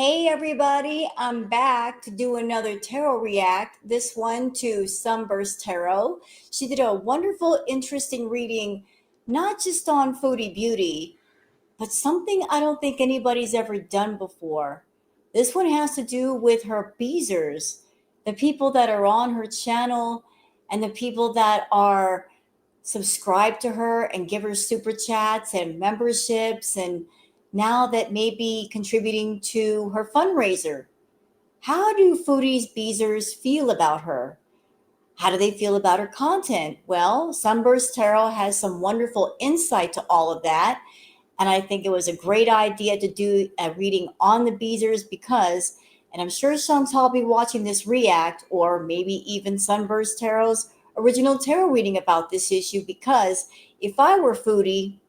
Hey everybody, I'm back to do another tarot react. This one to Sunburst Tarot. She did a wonderful, interesting reading, not just on Foodie Beauty, but something I don't think anybody's ever done before. This one has to do with her Beezers, the people that are on her channel and the people that are subscribe to her and give her super chats and memberships, and now that may be contributing to her fundraiser. How do Foodie's Beezers feel about her? How do they feel about her content? Well, Sunburst Tarot has some wonderful insight to all of that. And I think it was a great idea to do a reading on the Beezers because, and I'm sure Chantal will be watching this react, or maybe even Sunburst Tarot's original tarot reading about this issue, because if I were Foodie,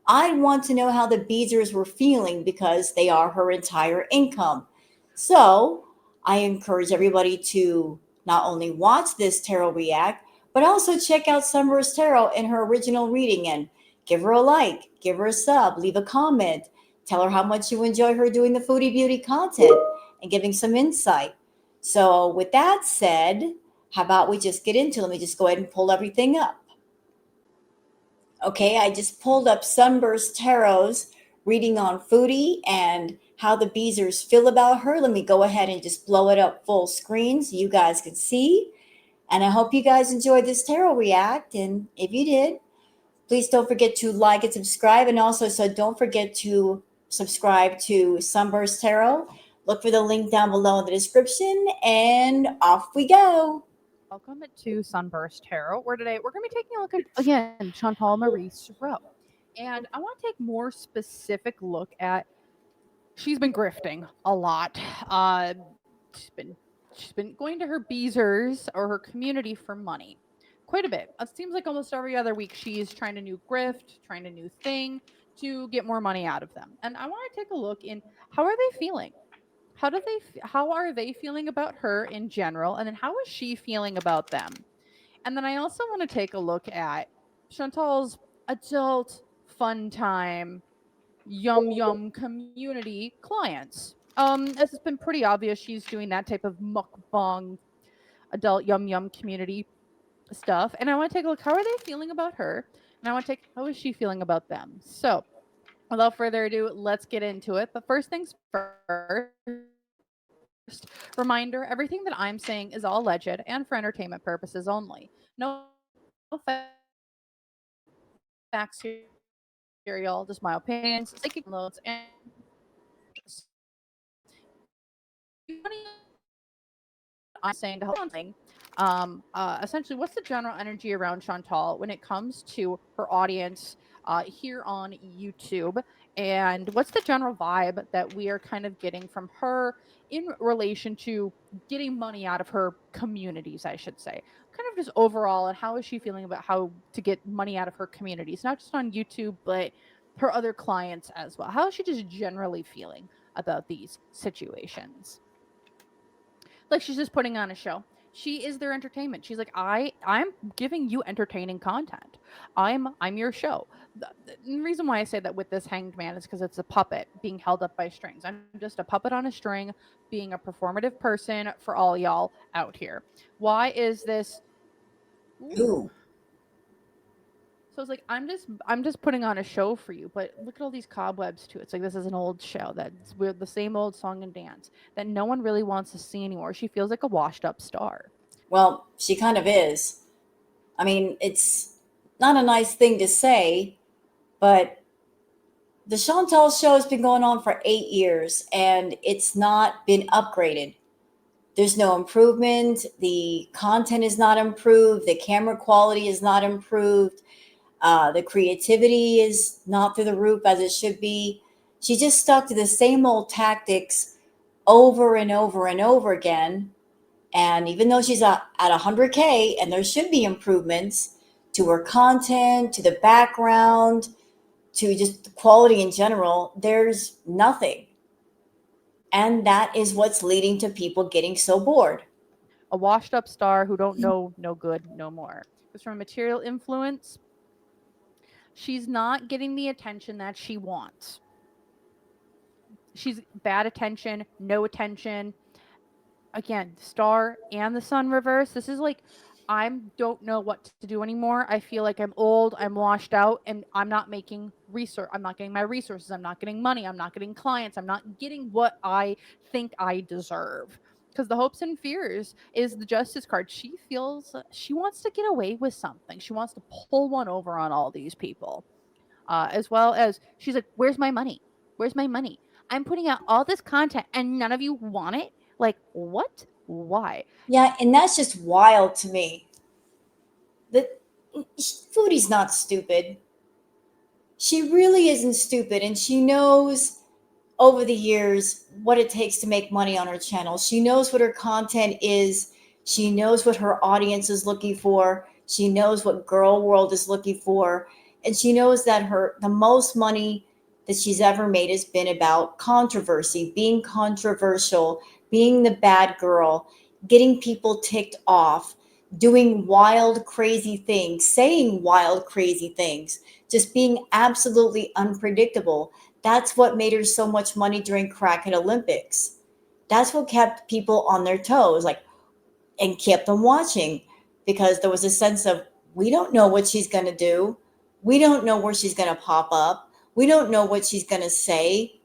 I'd want to know how the Beezers were feeling because they are her entire income. So I encourage everybody to not only watch this tarot react, but also check out Sunburst Tarot in her original reading and give her a like, give her a sub, leave a comment, tell her how much you enjoy her doing the Foodie Beauty content and giving some insight. So with that said, how about we just get into it? Let me just go ahead and pull everything up. Okay, I just pulled up Sunburst Tarot's reading on Foodie and how the Beezers feel about her. Let me go ahead and just blow it up full screen so you guys can see. And I hope you guys enjoyed this tarot react. And if you did, please don't forget to like and subscribe. And also, so don't forget to subscribe to Sunburst Tarot. Look for the link down below in the description. And off we go. Welcome to Sunburst Tarot, where today we're going to be taking a look at, again, Chantal Marie Sorrell. And I want to take more specific look at, she's been grifting a lot. She's been going to her Beezers or her community for money quite a bit. It seems like almost every other week she's trying a new grift, trying a new thing to get more money out of them. And I want to take a look in how are they feeling? How are they feeling about her in general, and then how is she feeling about them? And then I also want to take a look at Chantal's adult fun time yum yum community clients. As it's been pretty obvious, she's doing that type of mukbang adult yum yum community stuff. And I want to take a look, how are they feeling about her? And I want to take, how is she feeling about them? So without further ado, let's get into it. But first things first, reminder, everything that I'm saying is all alleged and for entertainment purposes only. No facts here, y'all, just my opinions, psychic downloads, and if you want to I'm saying to help something. Essentially, what's the general energy around Chantal when it comes to her audience here on YouTube? And what's the general vibe that we are kind of getting from her in relation to getting money out of her communities, I should say? Kind of just overall, and how is she feeling about how to get money out of her communities, not just on YouTube, but her other clients as well? How is she just generally feeling about these situations? Like, she's just putting on a show. She is their entertainment. She's like, I'm giving you entertaining content. I'm your show. The reason why I say that with this hanged man is because it's a puppet being held up by strings. I'm just a puppet on a string, being a performative person for all y'all out here. Why is this? Ooh. Ooh. So it's like I'm just putting on a show for you, but look at all these cobwebs too. It's like this is an old show that's we're the same old song and dance that no one really wants to see anymore. She feels like a washed up star. Well, she kind of is. I mean, it's not a nice thing to say, but the Chantal show has been going on for 8 years and it's not been upgraded. There's no improvement. The content is not improved. The camera quality is not improved. The creativity is not through the roof as it should be. She just stuck to the same old tactics over and over and over again. And even though she's at 100K and there should be improvements to her content, to the background, to just the quality in general, there's nothing. And that is what's leading to people getting so bored. A washed up star who don't know no good no more. Because from material influence, she's not getting the attention that she wants. She's bad attention, no attention. Again, star and the sun reverse. This is like, I don't know what to do anymore. I feel like I'm old, I'm washed out, and I'm not making research. I'm not getting my resources. I'm not getting money. I'm not getting clients. I'm not getting what I think I deserve. Because the hopes and fears is the justice card. She feels she wants to get away with something. She wants to pull one over on all these people. As well as she's like, "Where's my money? Where's my money? I'm putting out all this content and none of you want it. Like, what? Why?" Yeah, and that's just wild to me. That Foodie's not stupid. She really isn't stupid, and she knows over the years what it takes to make money on her channel. She knows what her content is. She knows what her audience is looking for. She knows what girl world is looking for. And she knows that the most money that she's ever made has been about controversy, being controversial, being the bad girl, getting people ticked off, doing wild, crazy things, saying wild, crazy things, just being absolutely unpredictable. That's what made her so much money during Crackhead Olympics. That's what kept people on their toes, like, and kept them watching, because there was a sense of, we don't know what she's going to do. We don't know where she's going to pop up. We don't know what she's going to say.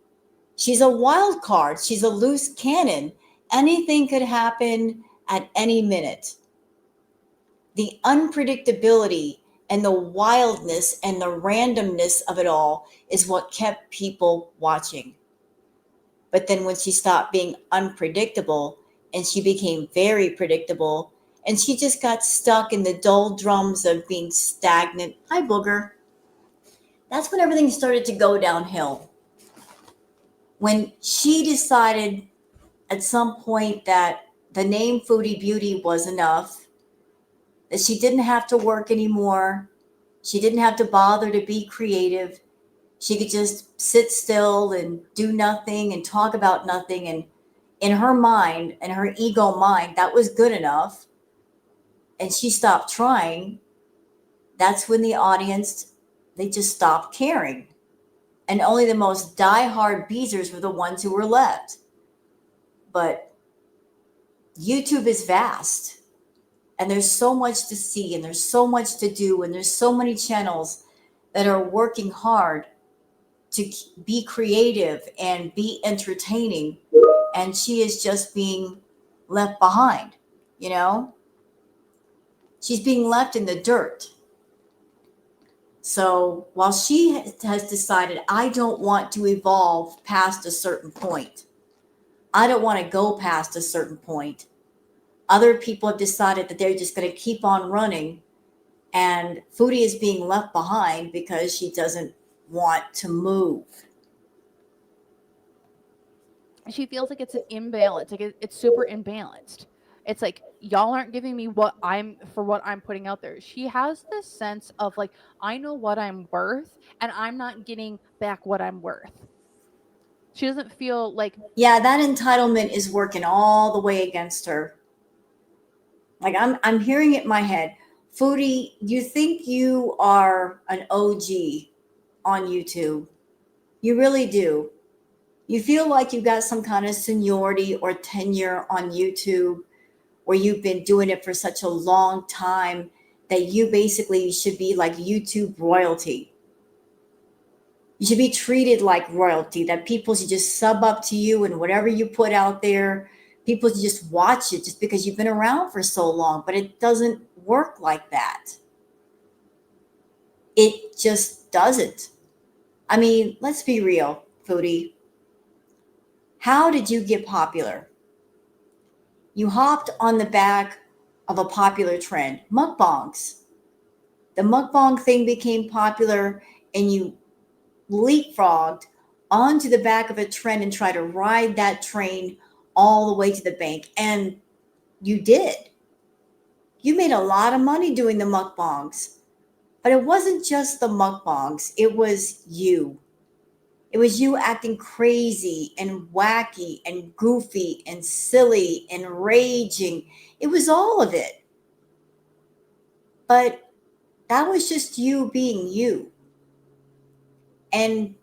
She's a wild card. She's a loose cannon. Anything could happen at any minute. The unpredictability and the wildness and the randomness of it all is what kept people watching. But then when she stopped being unpredictable and she became very predictable, and she just got stuck in the doldrums of being stagnant. Hi, Booger. That's when everything started to go downhill. When she decided at some point that the name Foodie Beauty was enough, that she didn't have to work anymore, she didn't have to bother to be creative. She could just sit still and do nothing and talk about nothing. And in her mind, in her ego mind, that was good enough. And she stopped trying. That's when the audience, they just stopped caring. And only the most diehard Beezers were the ones who were left. But YouTube is vast. And there's so much to see, and there's so much to do, and there's so many channels that are working hard to be creative and be entertaining, and she is just being left behind. you know she's being left in the dirt. So while she has decided, I don't want to evolve past a certain point, I don't want to go past a certain point, other people have decided that they're just going to keep on running, and Foodie is being left behind because she doesn't want to move. She feels like it's an imbalance. Like it's super imbalanced. It's like, y'all aren't giving me what I'm putting out there. She has this sense of like, I know what I'm worth and I'm not getting back what I'm worth. She doesn't feel like, Yeah, that entitlement is working all the way against her. Like, I'm hearing it in my head. Foodie, you think you are an OG on YouTube. You really do. You feel like you got some kind of seniority or tenure on YouTube, where you've been doing it for such a long time that you basically should be like YouTube royalty. You should be treated like royalty, that people should just sub up to you, and whatever you put out there, people should just watch it just because you've been around for so long. But it doesn't work like that. It just doesn't. I mean, let's be real, Foodie. How did you get popular? You hopped on the back of a popular trend, mukbangs. The mukbang thing became popular, and you leapfrogged onto the back of a trend and tried to ride that train all the way to the bank. And you did. You made a lot of money doing the mukbangs. But it wasn't just the mukbangs, it was you. It was you acting crazy and wacky and goofy and silly and raging. It was all of it. But that was just you being you. And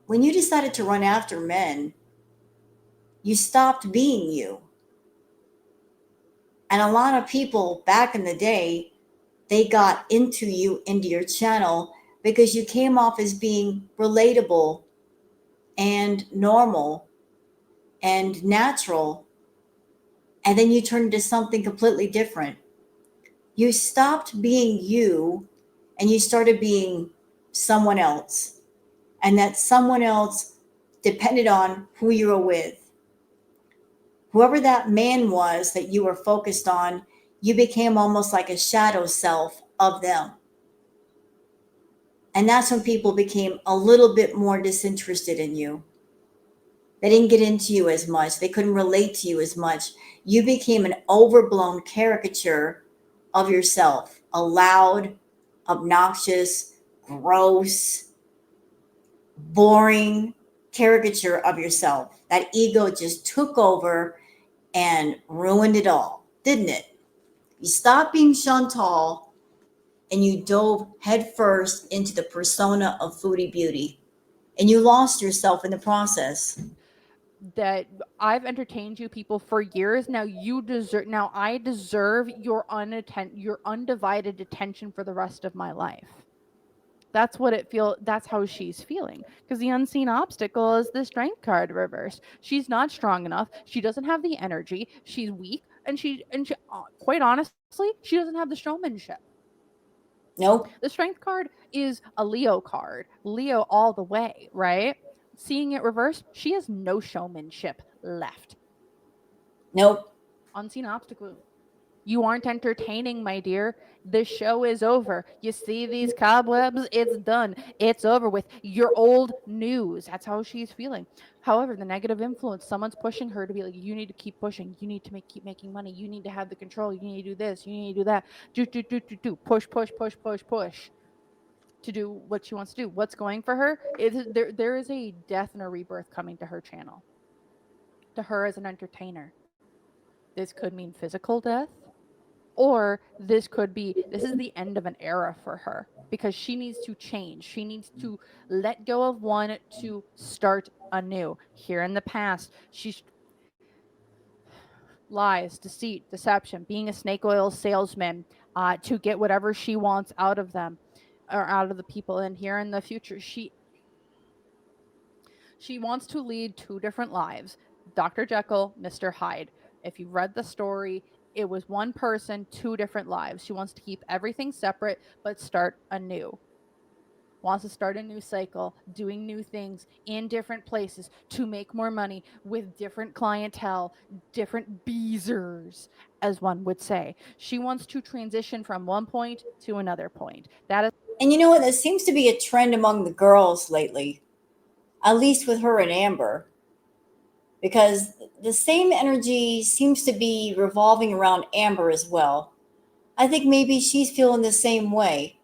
when you decided to run after men, you stopped being you. And a lot of people back in the day, they got into you, into your channel, because you came off as being relatable and normal and natural. And then you turned into something completely different. You stopped being you and you started being someone else. And that someone else depended on who you were with. Whoever that man was that you were focused on, you became almost like a shadow self of them. And that's when people became a little bit more disinterested in you. They didn't get into you as much. They couldn't relate to you as much. You became an overblown caricature of yourself, a loud, obnoxious, gross, boring caricature of yourself. That ego just took over and ruined it all, didn't it? You stopped being Chantal and you dove headfirst into the persona of Foodie Beauty, and you lost yourself in the process. That I've entertained you people for years. Now I deserve your undivided attention for the rest of my life. That's how she's feeling, because the unseen obstacle is the strength card reversed. She's not strong enough. She doesn't have the energy. She's weak, and she quite honestly, she doesn't have the showmanship. Nope, The strength card is a Leo card. Leo all the way, right? Seeing it reversed, she has no showmanship left. nope, Unseen obstacle. You aren't entertaining, my dear. The show is over. You see these cobwebs? It's done. It's over with. You're old news. That's how she's feeling. However, the negative influence, someone's pushing her to be like, you need to keep pushing. You need to keep making money. You need to have the control. You need to do this. You need to do that. Do. Push, push, push, push, push to do what she wants to do. What's going for her? There is a death and a rebirth coming to her channel. To her as an entertainer. This could mean physical death, or this is the end of an era for her, because she needs to change. She needs to let go of one to start anew. Here in the past, she's lies, deceit, deception, being a snake oil salesman, to get whatever she wants out of them or out of the people. And here in the future, she wants to lead two different lives: Dr. Jekyll, Mr. Hyde. If you've read the story, it was one person, two different lives. She wants to keep everything separate but start anew. Wants to start a new cycle, doing new things in different places to make more money with different clientele, different Beezers, as one would say. She wants to transition from one point to another point. That is and you know what? There seems to be a trend among the girls lately, at least with her and Amber, because the same energy seems to be revolving around Amber as well. I think maybe she's feeling the same way.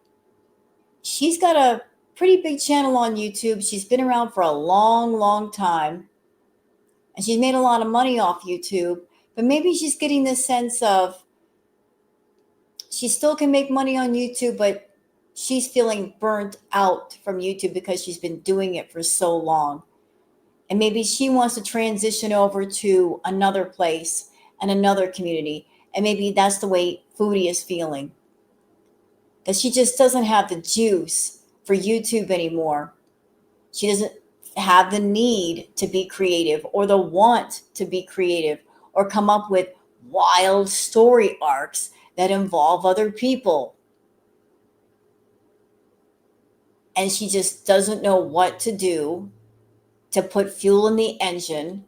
She's got a pretty big channel on YouTube. She's been around for a long, long time, and she's made a lot of money off YouTube. But maybe she's getting this sense of she still can make money on YouTube, but she's feeling burnt out from YouTube because she's been doing it for so long. And maybe she wants to transition over to another place and another community. And maybe that's the way Foodie is feeling. That she just doesn't have the juice for YouTube anymore. She doesn't have the need to be creative or the want to be creative or come up with wild story arcs that involve other people. And she just doesn't know what to do to put fuel in the engine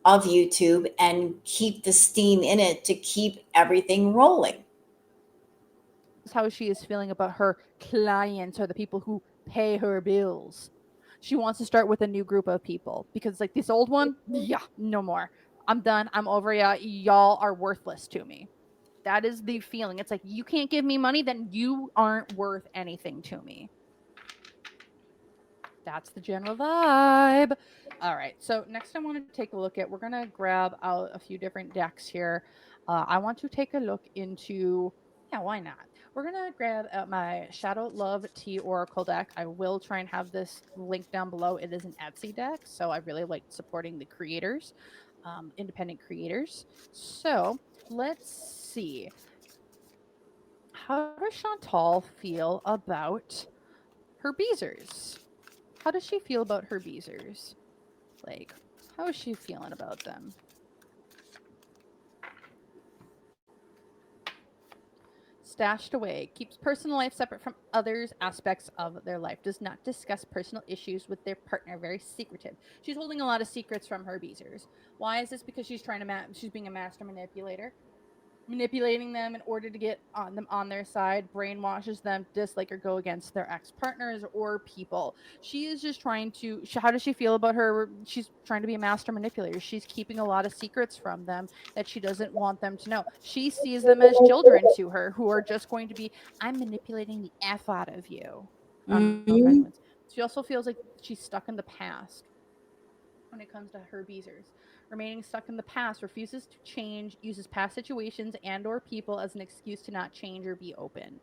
of YouTube and keep the steam in it to keep everything rolling. how she is feeling about her clients, or the people who pay her bills. She wants to start with a new group of people, because like this old one, yeah, no more. I'm done. I'm over ya. Y'all are worthless to me. That is the feeling. It's like, you can't give me money, then you aren't worth anything to me. That's the general vibe. All right. So next, I want to take a look at. We're gonna grab out a few different decks here. I want to take a look into. Yeah, why not? we're going to grab out my Shadow Love Tea Oracle deck. I will try and have this link down below. It is an Etsy deck, so I really like supporting the creators, independent creators. So let's see. How does Chantal feel about her Beezers? How does she feel about her Beezers? Like, how is she feeling about them? Stashed away, keeps personal life separate from others aspects of their life, does not discuss personal issues with their partner, very secretive. She's holding a lot of secrets from her Beezers. Why is this? Because she's trying to she's being a master manipulator, manipulating them in order to get on them on their side, brainwashes them, dislike or go against their ex-partners or people. She is just trying to, how does she feel about her? She's trying to be a master manipulator. She's keeping a lot of secrets from them that she doesn't want them to know. She sees them as children to her who are just going to be, I'm manipulating the F out of you. I don't know if Mm-hmm. anyone's. She also feels like she's stuck in the past when it comes to her Beezers. Remaining stuck in the past, refuses to change, uses past situations and or people as an excuse to not change or be open.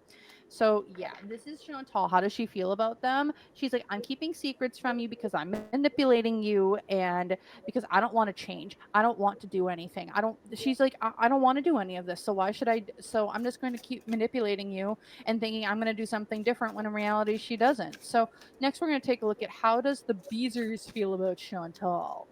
So yeah, this is Chantal. How does she feel about them? She's like, I'm keeping secrets from you because I'm manipulating you and because I don't want to change. I don't want to do anything. She's like, I don't want to do any of this. So why should I? So I'm just going to keep manipulating you and thinking I'm going to do something different when in reality she doesn't. So next we're going to take a look at how does the Beezers feel about Chantal?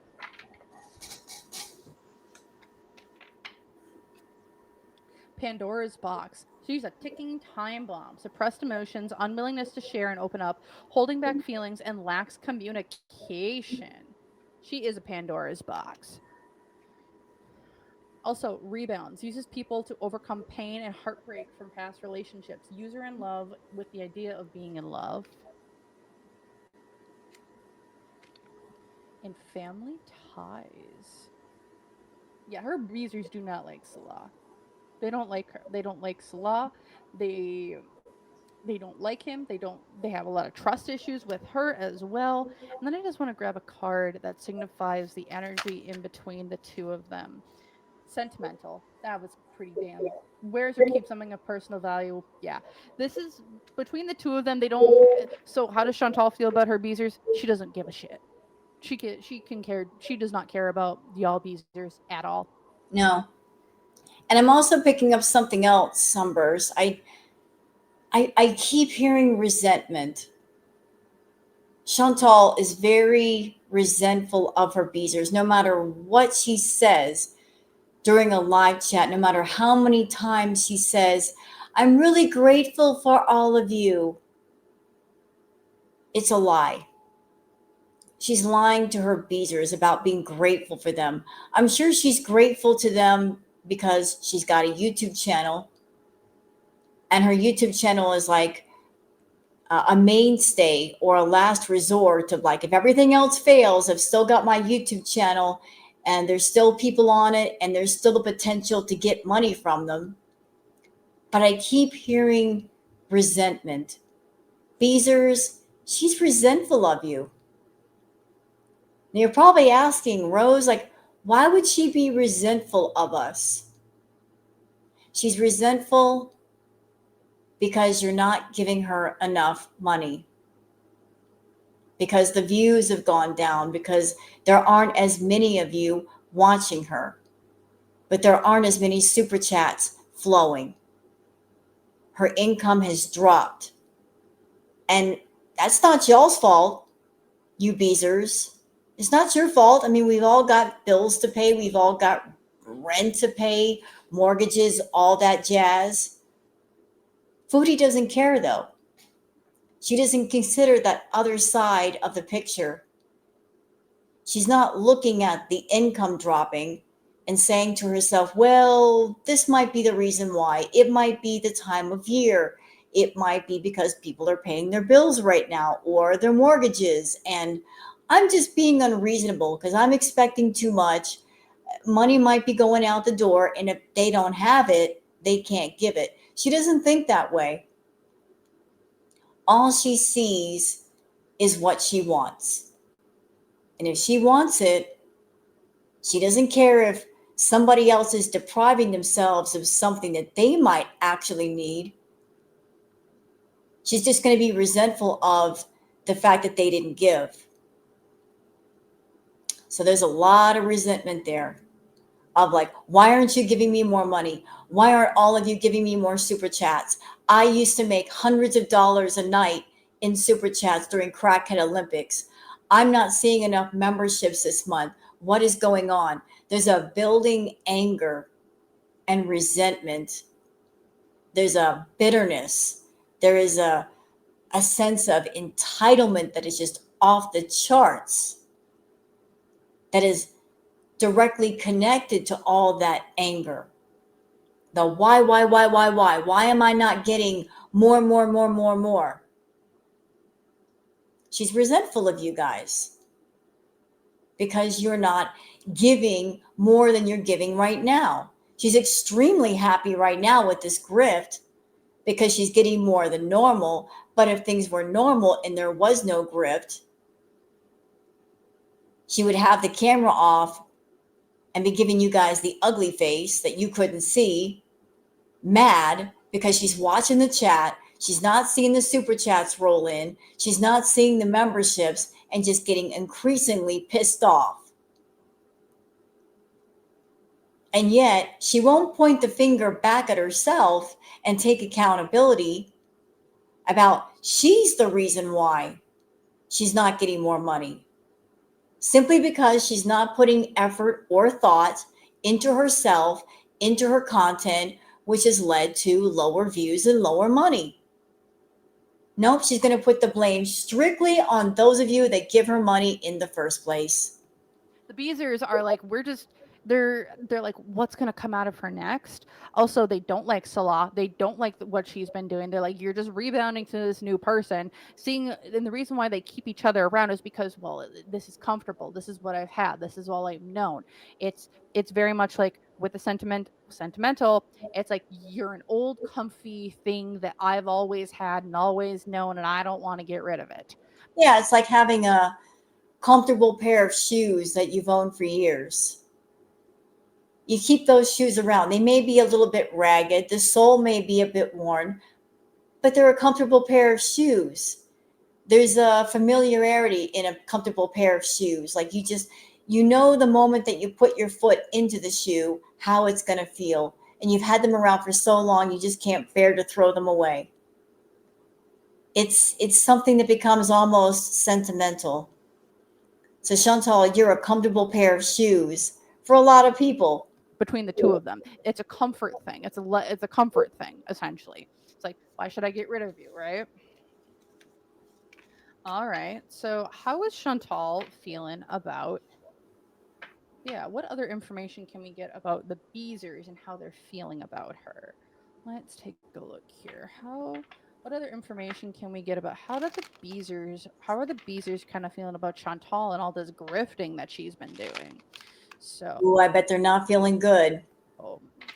Pandora's box. She's a ticking time bomb. Suppressed emotions, unwillingness to share and open up, holding back feelings, and lacks communication. She is a Pandora's box. Also, rebounds. Uses people to overcome pain and heartbreak from past relationships. User in love with the idea of being in love. And family ties. Yeah, her Beezers do not like Salah. They don't like her. They don't like Salah. They they don't like him. They have a lot of trust issues with her as well. And then I just want to grab a card that signifies the energy in between the two of them. Sentimental. That was pretty damn. Wears or keeps something of personal value. Yeah. This is between the two of them. They don't. So how does Chantal feel about her Beezers? She doesn't give a shit. She can care. She does not care about y'all Beezers at all. No. And I'm also picking up something else, Sunburst. I keep hearing resentment. Chantal is very resentful of her Beezers, no matter what she says during a live chat, no matter how many times she says, I'm really grateful for all of you. It's a lie. She's lying to her Beezers about being grateful for them. I'm sure she's grateful to them because she's got a YouTube channel, and her YouTube channel is like a mainstay or a last resort of, like, if everything else fails, I've still got my YouTube channel and there's still people on it and there's still the potential to get money from them. But I keep hearing resentment. Beezers, she's resentful of you. And you're probably asking, Rose, like, why would she be resentful of us? She's resentful because you're not giving her enough money, because the views have gone down, because there aren't as many of you watching her, but there aren't as many super chats flowing. Her income has dropped. And that's not y'all's fault, you Beezers. It's not your fault. I mean, we've all got bills to pay. We've all got rent to pay, mortgages, all that jazz. Foodie doesn't care, though. She doesn't consider that other side of the picture. She's not looking at the income dropping and saying to herself, well, this might be the reason why. It might be the time of year. It might be because people are paying their bills right now or their mortgages. And I'm just being unreasonable because I'm expecting too much. Money might be going out the door. And if they don't have it, they can't give it. She doesn't think that way. All she sees is what she wants. And if she wants it, she doesn't care if somebody else is depriving themselves of something that they might actually need. She's just going to be resentful of the fact that they didn't give. So there's a lot of resentment there of like, why aren't you giving me more money? Why aren't all of you giving me more super chats? I used to make hundreds of dollars a night in super chats during Crackhead Olympics. I'm not seeing enough memberships this month. What is going on? There's a building anger and resentment. There's a bitterness. There is a sense of entitlement that is just off the charts, that is directly connected to all that anger. The why am I not getting more, more, more, more, more? She's resentful of you guys because you're not giving more than you're giving right now. She's extremely happy right now with this grift because she's getting more than normal. But if things were normal and there was no grift, she would have the camera off and be giving you guys the ugly face that you couldn't see, mad because she's watching the chat. She's not seeing the super chats roll in. She's not seeing the memberships and just getting increasingly pissed off. And yet she won't point the finger back at herself and take accountability about she's the reason why she's not getting more money. Simply because she's not putting effort or thought into herself, into her content, which has led to lower views and lower money. Nope, she's going to put the blame strictly on those of you that give her money in the first place. The Beezers are like, they're like, what's gonna come out of her next? Also, they don't like Salah. They don't like what she's been doing. They're like, you're just rebounding to this new person. And the reason why they keep each other around is because, well, this is comfortable. This is what I've had. This is all I've known. It's very much like with the sentimental. It's like you're an old comfy thing that I've always had and always known, and I don't want to get rid of it. Yeah, it's like having a comfortable pair of shoes that you've owned for years. You keep those shoes around. They may be a little bit ragged, the sole may be a bit worn, but they're a comfortable pair of shoes. There's a familiarity in a comfortable pair of shoes. Like you know, the moment that you put your foot into the shoe, how it's going to feel. And you've had them around for so long, you just can't bear to throw them away. It's something that becomes almost sentimental. So Chantal, you're a comfortable pair of shoes for a lot of people. Between the two of them, it's a comfort thing. It's a comfort thing essentially. It's like, why should I get rid of you, right? All right. So, how is Chantal feeling about? Yeah. What other information can we get about the Beezers and how they're feeling about her? Let's take a look here. What other information can we get about how are the Beezers kind of feeling about Chantal and all this grifting that she's been doing? So, Ooh, I bet they're not feeling good.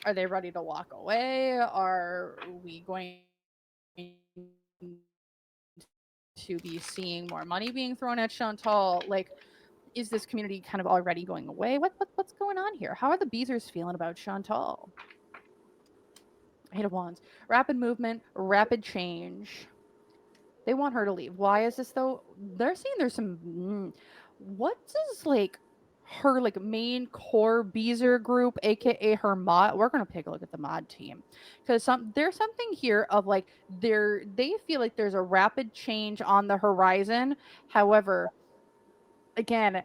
are they ready to walk away? Are we going to be seeing more money being thrown at Chantal? Like, is this community kind of already going away? What's going on here? How are the Beezers feeling about Chantal? Eight of Wands, rapid movement, rapid change. They want her to leave. Why is this though? They're saying there's some. What does like her like main core Beezer group, aka her mod? We're gonna take a look at the mod team because there's something here of like they feel like there's a rapid change on the horizon. However, again,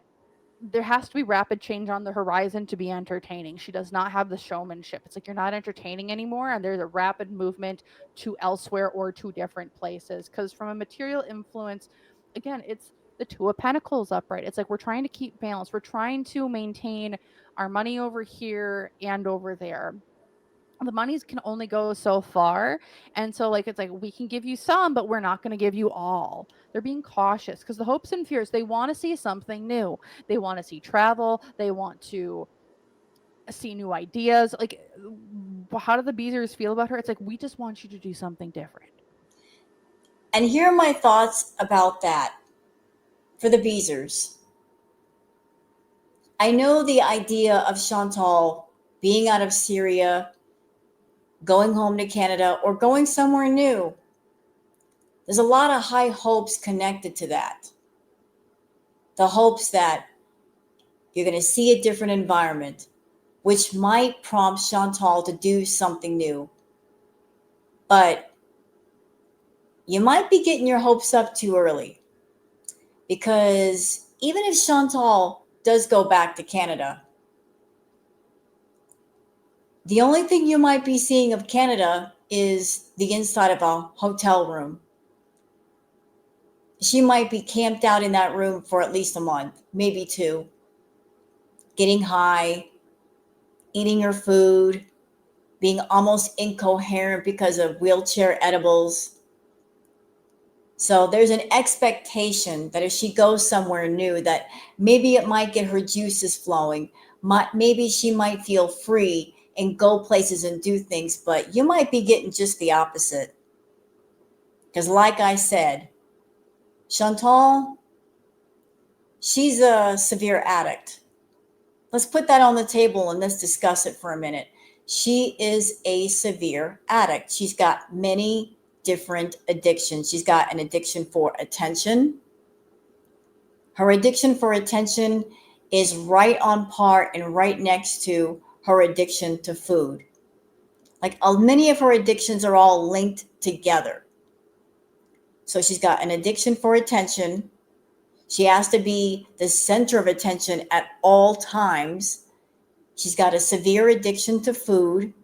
there has to be rapid change on the horizon to be entertaining. She does not have the showmanship. It's like you're not entertaining anymore, and there's a rapid movement to elsewhere or to different places. Because from a material influence, again, it's the Two of Pentacles upright. It's like we're trying to keep balance. We're trying to maintain our money over here and over there. The monies can only go so far, and so like it's like we can give you some, but we're not going to give you all. They're being cautious because the hopes and fears, they want to see something new. They want to see travel. They want to see new ideas. Like, how do the Beezers feel about her? It's like, we just want you to do something different. And here are my thoughts about that for the Beezers. I know the idea of Chantal being out of Syria, going home to Canada, or going somewhere new. There's a lot of high hopes connected to that. The hopes that you're going to see a different environment, which might prompt Chantal to do something new. But you might be getting your hopes up too early, because even if Chantal does go back to Canada, the only thing you might be seeing of Canada is the inside of a hotel room. She might be camped out in that room for at least a month, maybe two, getting high, eating her food, being almost incoherent because of wheelchair edibles. So there's an expectation that if she goes somewhere new, that maybe it might get her juices flowing. Maybe she might feel free and go places and do things, but you might be getting just the opposite. Because like I said, Chantal, she's a severe addict. Let's put that on the table and let's discuss it for a minute. She is a severe addict. She's got many different addictions. She's got an addiction for attention. Her addiction for attention is right on par and right next to her addiction to food. Like many of her addictions are all linked together. So she's got an addiction for attention. She has to be the center of attention at all times. She's got a severe addiction to food.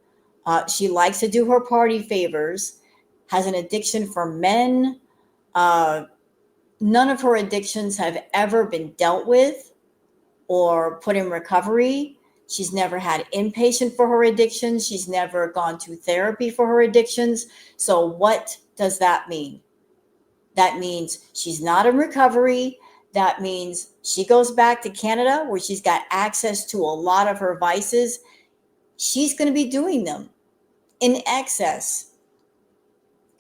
She likes to do her party favors, has an addiction for men. None of her addictions have ever been dealt with or put in recovery. She's never had inpatient for her addictions. She's never gone to therapy for her addictions. So what does that mean? That means she's not in recovery. That means she goes back to Canada where she's got access to a lot of her vices. She's going to be doing them in excess.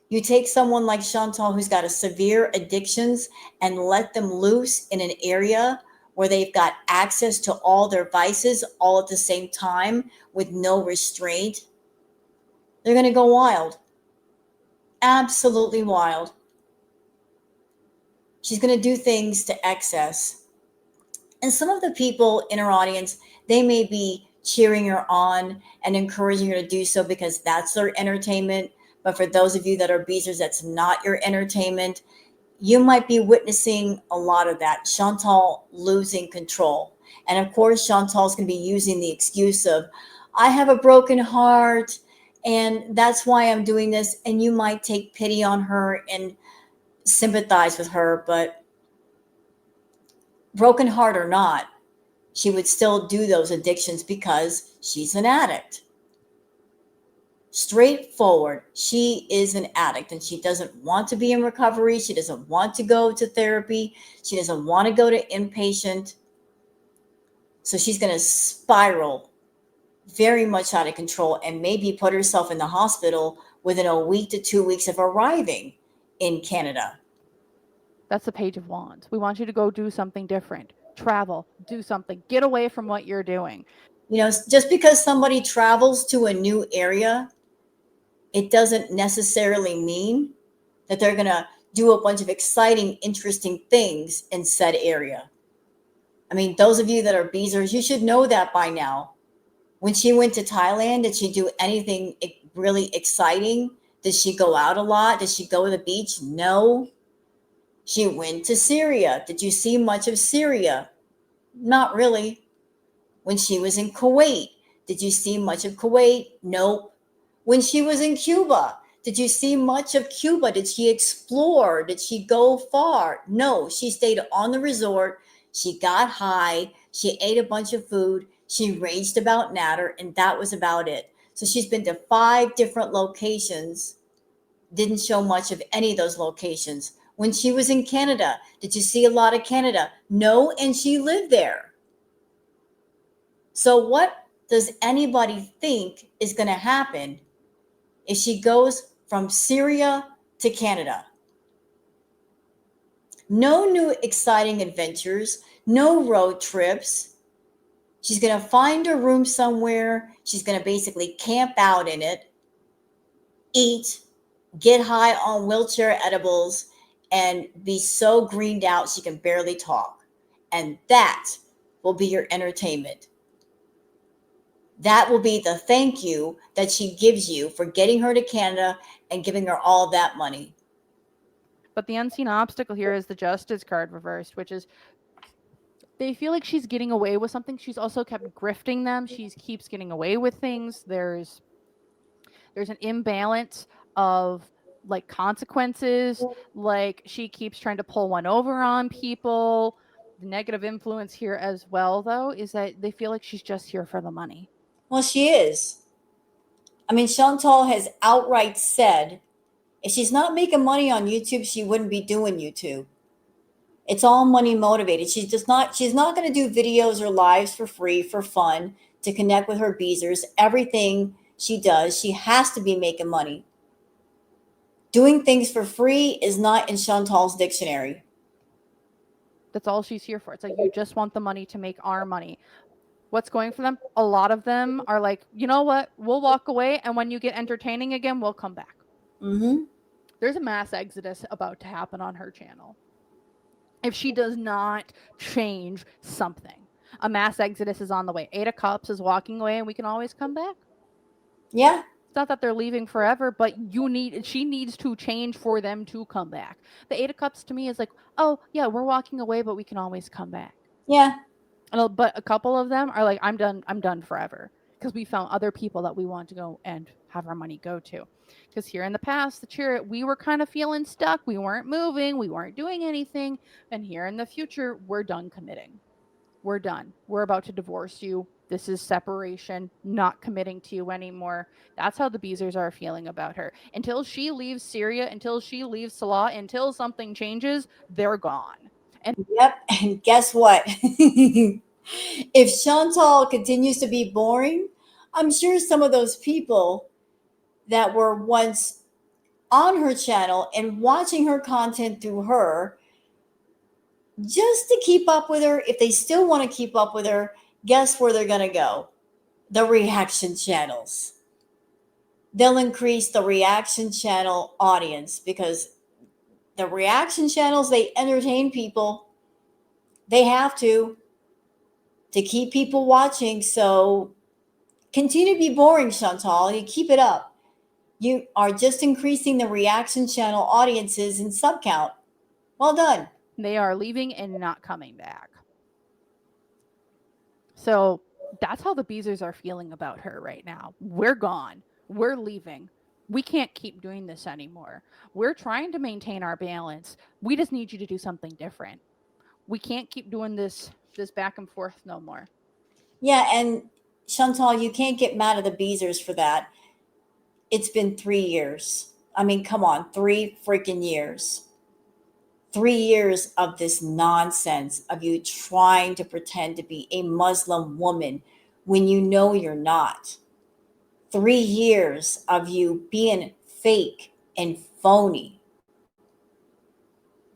You take someone like Chantal who's got a severe addictions and let them loose in an area where they've got access to all their vices all at the same time with no restraint. They're going to go wild. Absolutely wild. She's going to do things to excess. And some of the people in her audience, they may be cheering her on and encouraging her to do so because that's their entertainment. But for those of you that are Beezers, that's not your entertainment. You might be witnessing a lot of that. Chantal losing control. And of course, Chantal's going to be using the excuse of, I have a broken heart and that's why I'm doing this. And you might take pity on her and sympathize with her, but broken heart or not, she would still do those addictions because she's an addict. Straightforward, she is an addict and she doesn't want to be in recovery. She doesn't want to go to therapy. She doesn't want to go to inpatient. So she's going to spiral very much out of control and maybe put herself in the hospital within a week to 2 weeks of arriving in Canada. That's the Page of Wands. We want you to go do something different. Travel, do something, get away from what you're doing. You know, just because somebody travels to a new area, it doesn't necessarily mean that they're going to do a bunch of exciting, interesting things in said area. I mean, those of you that are Beezers, you should know that by now. When she went to Thailand, did she do anything really exciting? Did she go out a lot? Did she go to the beach? No. She went to Syria. Did you see much of Syria? Not really. When she was in Kuwait, did you see much of Kuwait? Nope. When she was in Cuba, did you see much of Cuba? Did she explore? Did she go far? No, she stayed on the resort. She got high. She ate a bunch of food. She raged about Natter, and that was about it. So she's been to 5 different locations, didn't show much of any of those locations. When she was in Canada, did you see a lot of Canada? No, and she lived there. So what does anybody think is going to happen if she goes from Syria to Canada? No new exciting adventures, no road trips. She's going to find a room somewhere. She's going to basically camp out in it, eat, get high on wheelchair edibles, and be so greened out she can barely talk. And that will be your entertainment. That will be the thank you that she gives you for getting her to Canada and giving her all that money. But the unseen obstacle here is the justice card reversed, which is they feel like she's getting away with something. She's also kept grifting them. She keeps getting away with things. There's an imbalance of like consequences. Like she keeps trying to pull one over on people. The negative influence here as well, though, is that they feel like she's just here for the money. Well, she is. I mean, Chantal has outright said if she's not making money on YouTube, she wouldn't be doing YouTube. It's all money motivated. She's not going to do videos or lives for free for fun to connect with her Beezers. Everything she does, she has to be making money. Doing things for free is not in Chantal's dictionary. That's all she's here for. It's like you just want the money to make our money. What's going for them? A lot of them are like, you know what? We'll walk away, and when you get entertaining again, we'll come back. Mm-hmm. There's a mass exodus about to happen on her channel if she does not change something. A mass exodus is on the way. Eight of Cups is walking away, and we can always come back. Yeah. It's not that they're leaving forever, but she needs to change for them to come back. The Eight of Cups to me is like, oh yeah, we're walking away, but we can always come back. Yeah. But a couple of them are like, I'm done forever, because we found other people that we want to go and have our money go to. Because here in the past, the Chariot, we were kind of feeling stuck. We weren't moving. We weren't doing anything. And here in the future, we're done committing. We're done. We're about to divorce you. This is separation, not committing to you anymore. That's how the Beezers are feeling about her. Until she leaves Syria, until she leaves Salah, until something changes, they're gone. And Yep. And guess what? If Chantal continues to be boring, I'm sure some of those people that were once on her channel and watching her content through her just to keep up with her, if they still want to keep up with her, guess where they're going to go? The reaction channels. They'll increase the reaction channel audience because the reaction channels, they entertain people. They have to keep people watching. So continue to be boring, Chantal. You keep it up. You are just increasing the reaction channel audiences and sub count. Well done. they are leaving and not coming back. So that's how the Beezers are feeling about her right now. We're gone. We're leaving. We can't keep doing this anymore. We're trying to maintain our balance. We just need you to do something different. We can't keep doing this back and forth no more. Yeah, and Chantal, you can't get mad at the Beezers for that. It's been 3 years. I mean, come on, 3 freaking years. 3 years of this nonsense of you trying to pretend to be a Muslim woman when you know you're not. 3 years of you being fake and phony,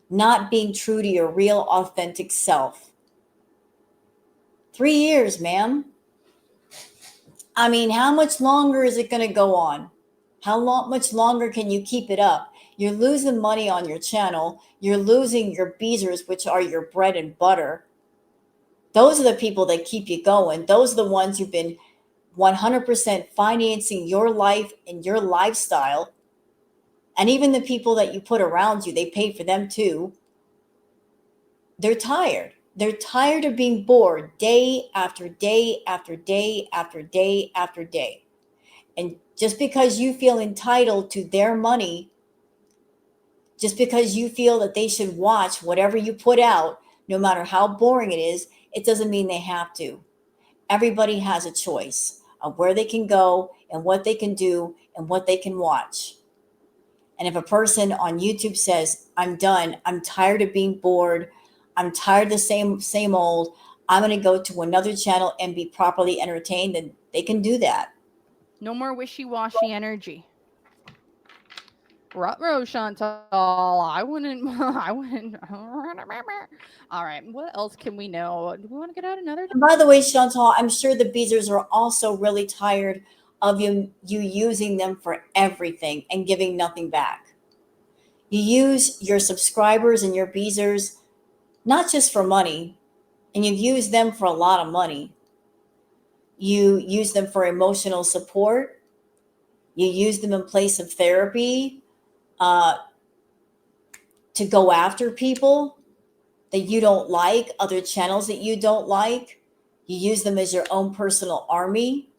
not being true to your real, authentic self. 3 years, ma'am. I mean, how much longer is it going to go on? Much longer can you keep it up? You're losing money on your channel. You're losing your Beezers, which are your bread and butter. Those are the people that keep you going. Those are the ones who've been 100% financing your life and your lifestyle. And even the people that you put around you, they pay for them too. They're tired. They're tired of being bored day after day after day after day after day. And just because you feel entitled to their money, just because you feel that they should watch whatever you put out, no matter how boring it is, it doesn't mean they have to. Everybody has a choice of where they can go and what they can do and what they can watch. And if a person on YouTube says, I'm done, I'm tired of being bored, I'm tired of the same old, I'm going to go to another channel and be properly entertained, then they can do that. No more wishy-washy energy. Ruh-roh, Chantal. I wouldn't. I wouldn't. All right. What else can we know? Do we want to get out another? And by the way, Chantal, I'm sure the Beezers are also really tired of you using them for everything and giving nothing back. You use your subscribers and your Beezers not just for money, and you use them for a lot of money. You use them for emotional support. You use them in place of therapy, uh, to go after people that you don't like, other channels that you don't like. You use them as your own personal army.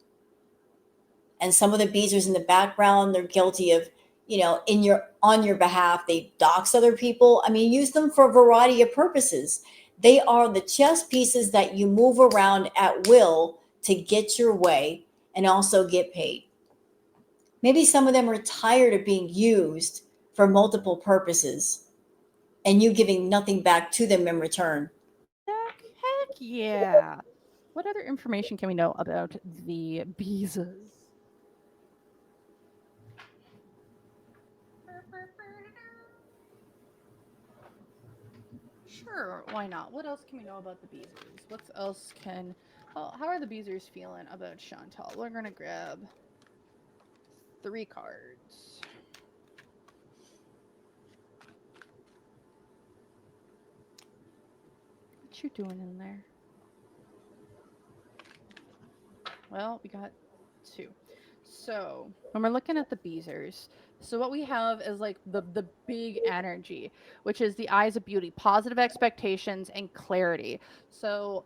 And some of the Beezers in the background, they're guilty of, in your on your behalf, they dox other people. I mean, use them for a variety of purposes. They are the chess pieces that you move around at will to get your way and also get paid. Maybe some of them are tired of being used for multiple purposes and you giving nothing back to them in return. Heck yeah. What other information can we know about the Beezers? Sure, why not? What else can we know about the Beezers? What else can... Well, how are the Beezers feeling about Chantal? We're gonna grab 3 cards. What you doing in there? Well, we got 2. So when we're looking at the Beezers, so what we have is like the big energy, which is the eyes of beauty, positive expectations, and clarity. So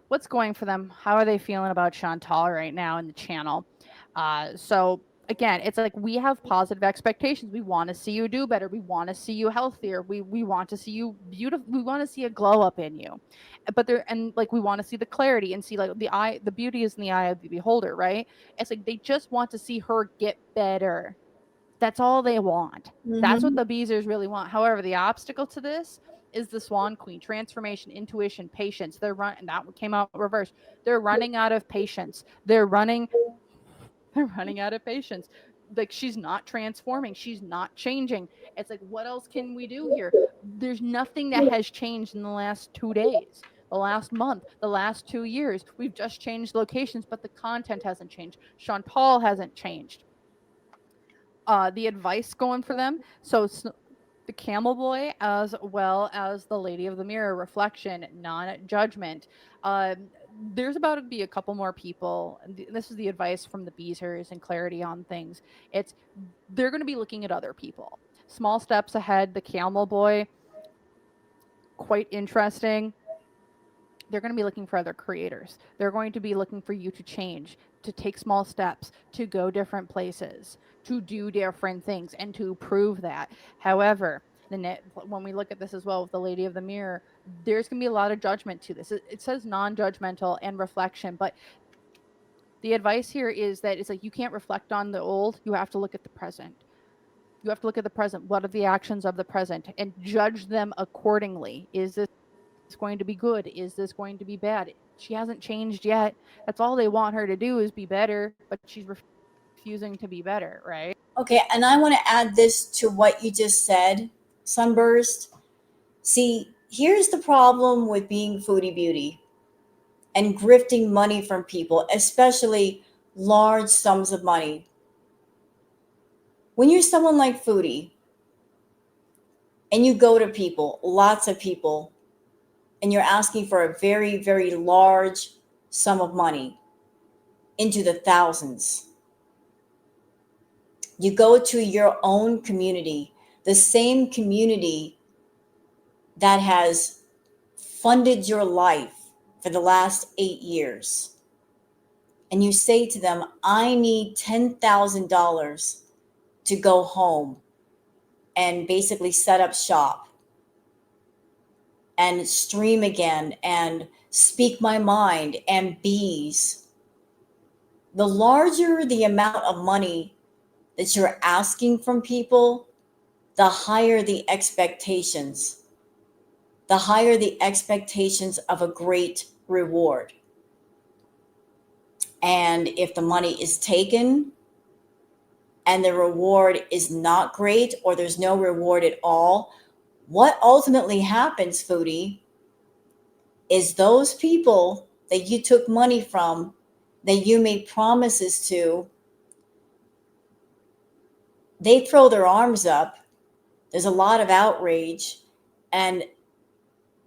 what's going for them? How are they feeling about Chantal right now in the channel? So again, it's like we have positive expectations. We want to see you do better. We want to see you healthier. We want to see you beautiful. We want to see a glow up in you. But there, and like we want to see the clarity and see like the beauty is in the eye of the beholder, right? It's like they just want to see her get better. That's all they want. That's what Mm-hmm. the Beezers really want. However, the obstacle to this is the Swan Queen: transformation, intuition, patience. And that one came out reverse. They're running out of patience. They're running out of patience. Like she's not transforming. She's not changing. It's like, what else can we do here? There's nothing that has changed in the last 2 days, the last month, the last 2 years. We've just changed locations, but the content hasn't changed. Chantal hasn't changed. The advice going for them. So the camel boy as well as the lady of the mirror, reflection, non-judgment. There's about to be a couple more people. This is the advice from the Beezers and clarity on things. It's they're going to be looking at other people. Small steps ahead. The camel boy, quite interesting. They're going to be looking for other creators. They're going to be looking for you to change, to take small steps, to go different places, to do different things, and to prove that. However, when we look at this as well with the Lady of the Mirror, there's going to be a lot of judgment to this. It says non-judgmental and reflection, but the advice here is that it's like you can't reflect on the old. You have to look at the present. You have to look at the present. What are the actions of the present and judge them accordingly? Is this going to be good? Is this going to be bad? She hasn't changed yet. That's all they want her to do is be better, but she's refusing to be better, right? Okay, and I want to add this to what you just said, Sunburst. See, here's the problem with being foodie beauty and grifting money from people, especially large sums of money. When you're someone like Foodie and you go to people, lots of people, and you're asking for a very, very large sum of money into the thousands, you go to your own community, the same community that has funded your life for the last 8 years, and you say to them, I need $10,000 to go home and basically set up shop and stream again and speak my mind and bees. The larger the amount of money that you're asking from people, the higher the expectations, the higher the expectations of a great reward. And if the money is taken and the reward is not great or there's no reward at all, what ultimately happens, Foodie, is those people that you took money from that you made promises to, they throw their arms up. There's a lot of outrage. And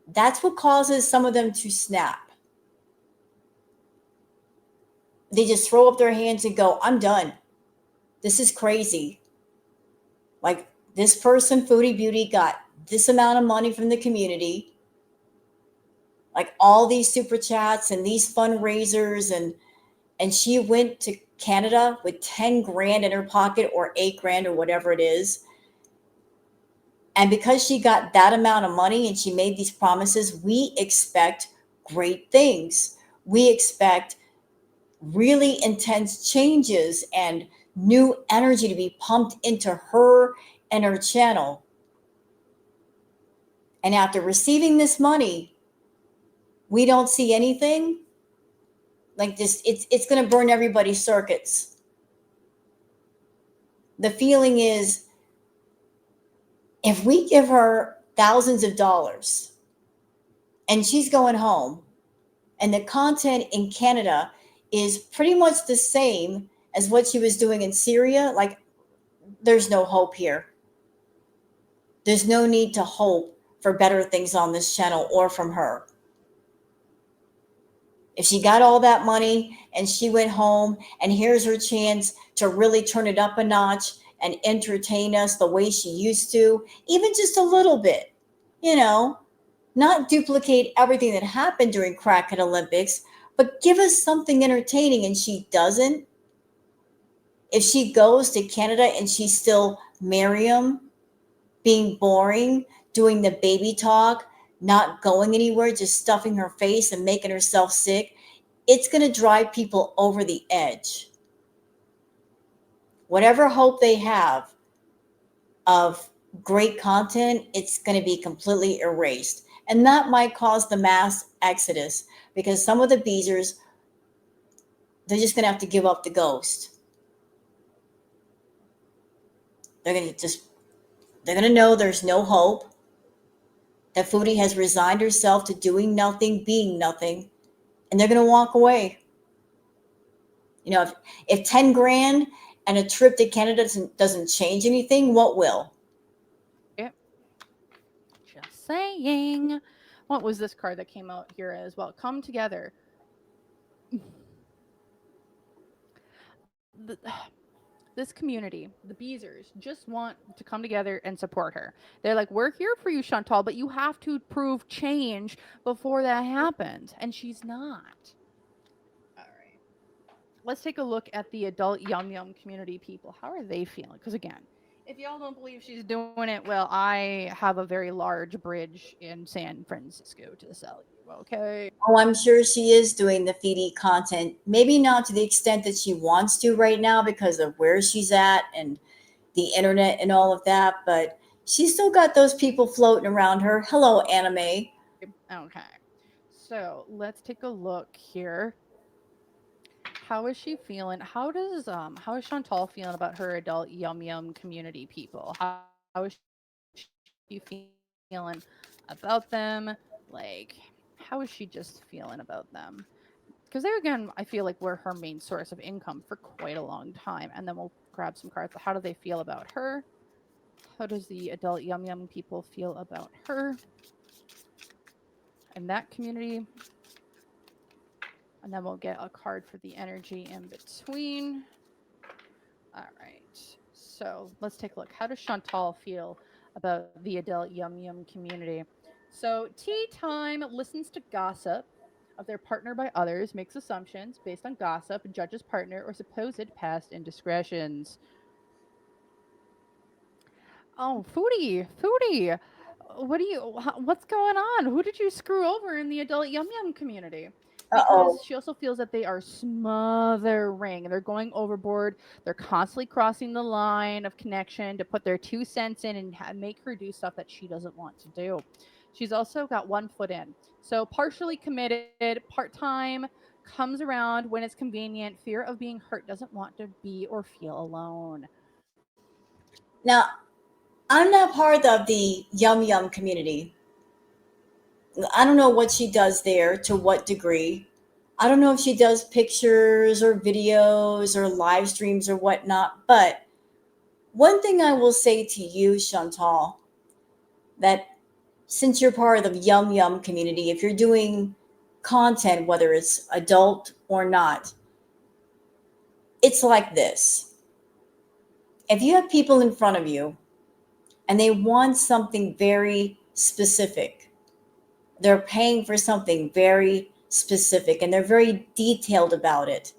that's what causes some of them to snap. They just throw up their hands and go, I'm done. This is crazy. Like, this person, Foodie Beauty, got this amount of money from the community, like all these super chats and these fundraisers, and she went to Canada with 10 grand in her pocket or 8 grand or whatever it is. And because she got that amount of money and she made these promises, we expect great things. We expect really intense changes and new energy to be pumped into her and her channel. And after receiving this money, we don't see anything like this. It's going to burn everybody's circuits. The feeling is, if we give her thousands of dollars and she's going home, and the content in Canada is pretty much the same as what she was doing in Syria, like, there's no hope here. There's no need to hope for better things on this channel or from her. If she got all that money and she went home, and here's her chance to really turn it up a notch and entertain us the way she used to, even just a little bit, you know, not duplicate everything that happened during Crackhead Olympics, but give us something entertaining, and she doesn't. If she goes to Canada and she's still Miriam, being boring, doing the baby talk, not going anywhere, just stuffing her face and making herself sick, it's going to drive people over the edge. Whatever hope they have of great content, it's going to be completely erased. And that might cause the mass exodus, because some of the Beezers, they're just going to have to give up the ghost. They're going to just, they're going to know there's no hope, that Foodie has resigned herself to doing nothing, being nothing, and they're going to walk away. You know, if 10 grand and a trip to Canada doesn't change anything, what will? Yep. Just saying. What was this card that came out here as well? Come together. The, this community, the Beezers, just want to come together and support her. They're like, we're here for you, Chantal, but you have to prove change before that happens. And she's not. All right. Let's take a look at the adult Yum Yum community people. How are they feeling? Because again, if y'all don't believe she's doing it, well, I have a very large bridge in San Francisco to sell you, okay? Oh, I'm sure she is doing the Foodie content. Maybe not to the extent that she wants to right now because of where she's at and the internet and all of that, but she's still got those people floating around her. Hello, anime. Okay. So let's take a look here. How is she feeling? How is Chantal feeling about her adult Yum Yum community people? How is she feeling about them? Like, how is she just feeling about them? Because they again, I feel like were her main source of income for quite a long time. And then we'll grab some cards. How do they feel about her? How does the adult Yum Yum people feel about her and that community? And then we'll get a card for the energy in between. All right. So let's take a look. How does Chantal feel about the adult Yum Yum community? So, tea time listens to gossip of their partner by others, makes assumptions based on gossip, judges partner or supposed past indiscretions. Oh, foodie. What's going on? Who did you screw over in the adult Yum Yum community? Uh-oh. Because she also feels that they are smothering. They're going overboard. They're constantly crossing the line of connection to put their 2 cents in and make her do stuff that she doesn't want to do. She's also got one foot in. So partially committed, part time, comes around when it's convenient. Fear of being hurt, doesn't want to be or feel alone. Now, I'm not part of the Yum Yum community. I don't know what she does there, to what degree. I don't know if she does pictures or videos or live streams or whatnot, but one thing I will say to you, Chantal, that since you're part of the Yum Yum community, if you're doing content, whether it's adult or not, it's like this. If you have people in front of you and they want something very specific, they're paying for something very specific and they're very detailed about it.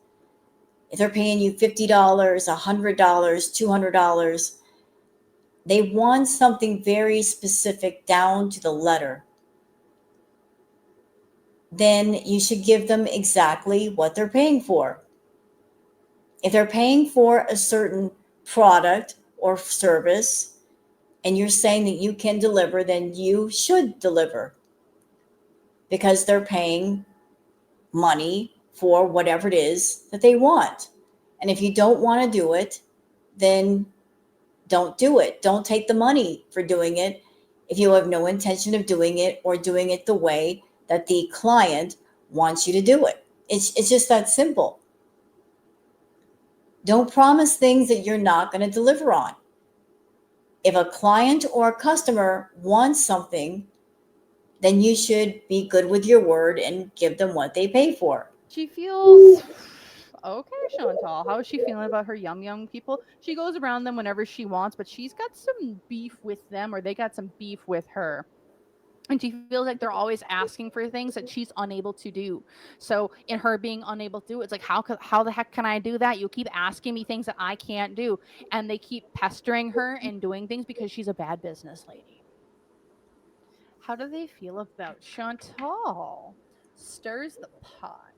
If they're paying you $50, $100, $200, they want something very specific down to the letter. Then you should give them exactly what they're paying for. If they're paying for a certain product or service and you're saying that you can deliver, then you should deliver because they're paying money for whatever it is that they want. And if you don't want to do it, then don't do it. Don't take the money for doing it if you have no intention of doing it or doing it the way that the client wants you to do it. It's just that simple. Don't promise things that you're not going to deliver on. If a client or a customer wants something, then you should be good with your word and give them what they pay for. She feels okay, Chantal. How is she feeling about her Yum Yum people? She goes around them whenever she wants, but she's got some beef with them, or they got some beef with her. And she feels like they're always asking for things that she's unable to do. So in her being unable to do, it's like how the heck can I do that? You keep asking me things that I can't do, and they keep pestering her and doing things because she's a bad business lady. How do they feel about Chantal? Stirs the pot,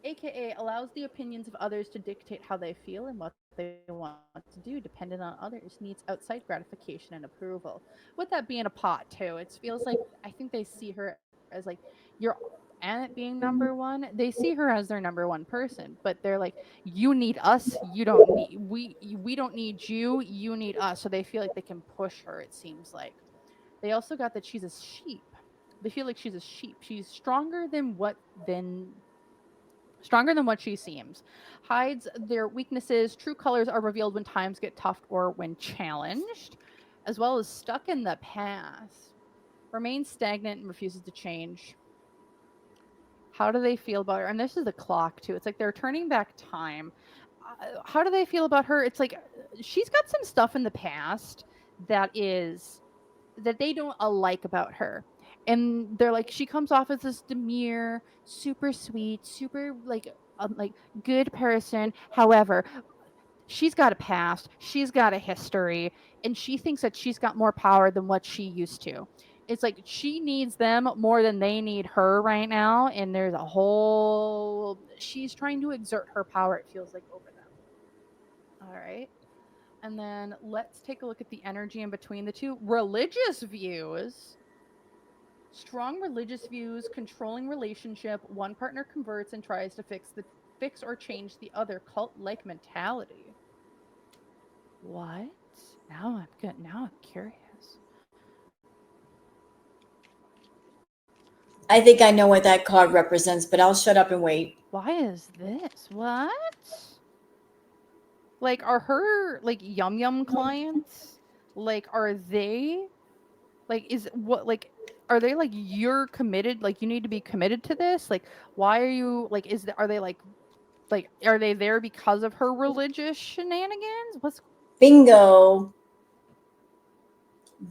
aka allows the opinions of others to dictate how they feel and what they want to do, dependent on others, needs outside gratification and approval. With that being a pot too, it feels like I think they see her as like you're and it being number one, they see her as their number one person, but they're like, you need us, you don't need we don't need you, you need us. So they feel like they can push her, it seems like. They also got that she's a sheep. They feel like she's a sheep. She's stronger than what she seems. Hides their weaknesses. True colors are revealed when times get tough or when challenged, as well as stuck in the past. Remains stagnant and refuses to change. How do they feel about her? And this is the clock too. It's like they're turning back time. How do they feel about her? It's like she's got some stuff in the past that is that they don't like about her. And they're like, she comes off as this demure, super sweet, super like good person. However, she's got a past, she's got a history, and she thinks that she's got more power than what she used to. It's like she needs them more than they need her right now, and there's a whole she's trying to exert her power, it feels like, over them. All right. And then let's take a look at the energy in between the two. Religious views. Strong religious views, controlling relationship. One partner converts and tries to fix or change the other. Cult-like mentality. What? Now I'm good. Now I'm curious. I think I know what that card represents, but I'll shut up and wait. Why is this? What? Like, are her like Yum Yum clients? Like, are they like is what like are they like you're committed? Like, you need to be committed to this? Like, why are you like? Are they like are they there because of her religious shenanigans? What's Bingo.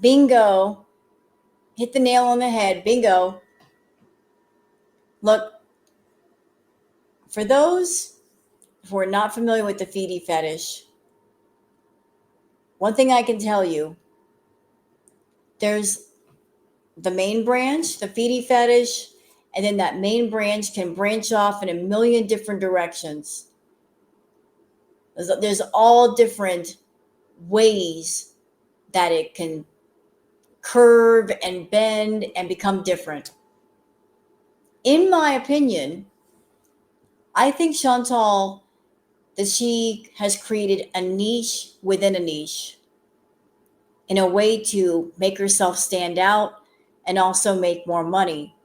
Bingo. Hit the nail on the head. Bingo. Look, for those who are not familiar with the Foodie fetish, one thing I can tell you, there's the main branch, the Foodie fetish, and then that main branch can branch off in a million different directions. There's all different ways that it can curve and bend and become different. In my opinion, I think Chantal, that she has created a niche within a niche in a way to make herself stand out and also make more money.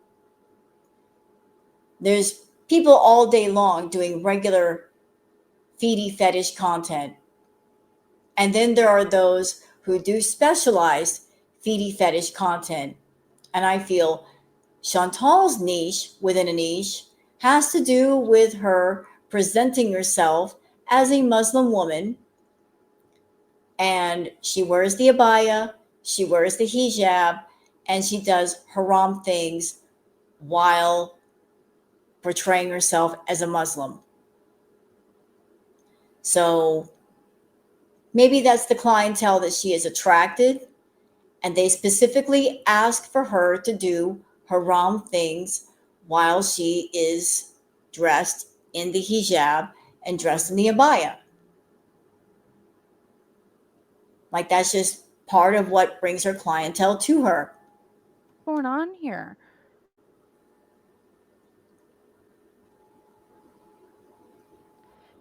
There's people all day long doing regular feety fetish content. And then there are those who do specialized feety fetish content. And I feel Chantal's niche within a niche has to do with her presenting herself as a Muslim woman, and she wears the abaya, she wears the hijab, and she does haram things while portraying herself as a Muslim. So maybe that's the clientele that she has attracted, and they specifically ask for her to do haram things while she is dressed in the hijab and dressed in the abaya. Like that's just part of what brings her clientele to her. What's going on here?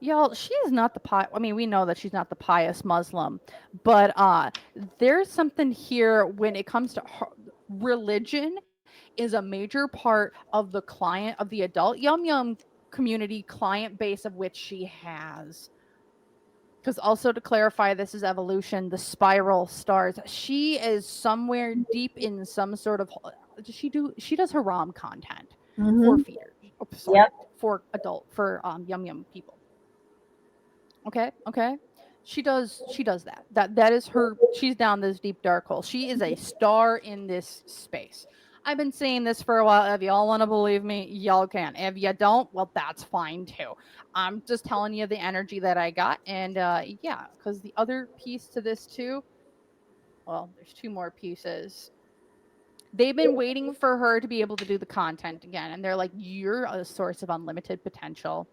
Y'all, she is not the I mean, we know that she's not the pious Muslim, but there's something here when it comes to religion is a major part of the client of the adult Yum Yum community client base of which she has. Because also to clarify, this is evolution, the spiral stars. She is somewhere deep in some sort of she does haram content for Mm-hmm. feeders. Oh, sorry, Yep. for adult for Yum Yum people. Okay. She does that. That is her, she's down this deep dark hole. She is a star in this space. I've been saying this for a while. If y'all want to believe me, y'all can. If you don't, well, that's fine too. I'm just telling you the energy that I got. And yeah, because the other piece to this too, well, there's two more pieces. They've been waiting for her to be able to do the content again. And they're like, you're a source of unlimited potential.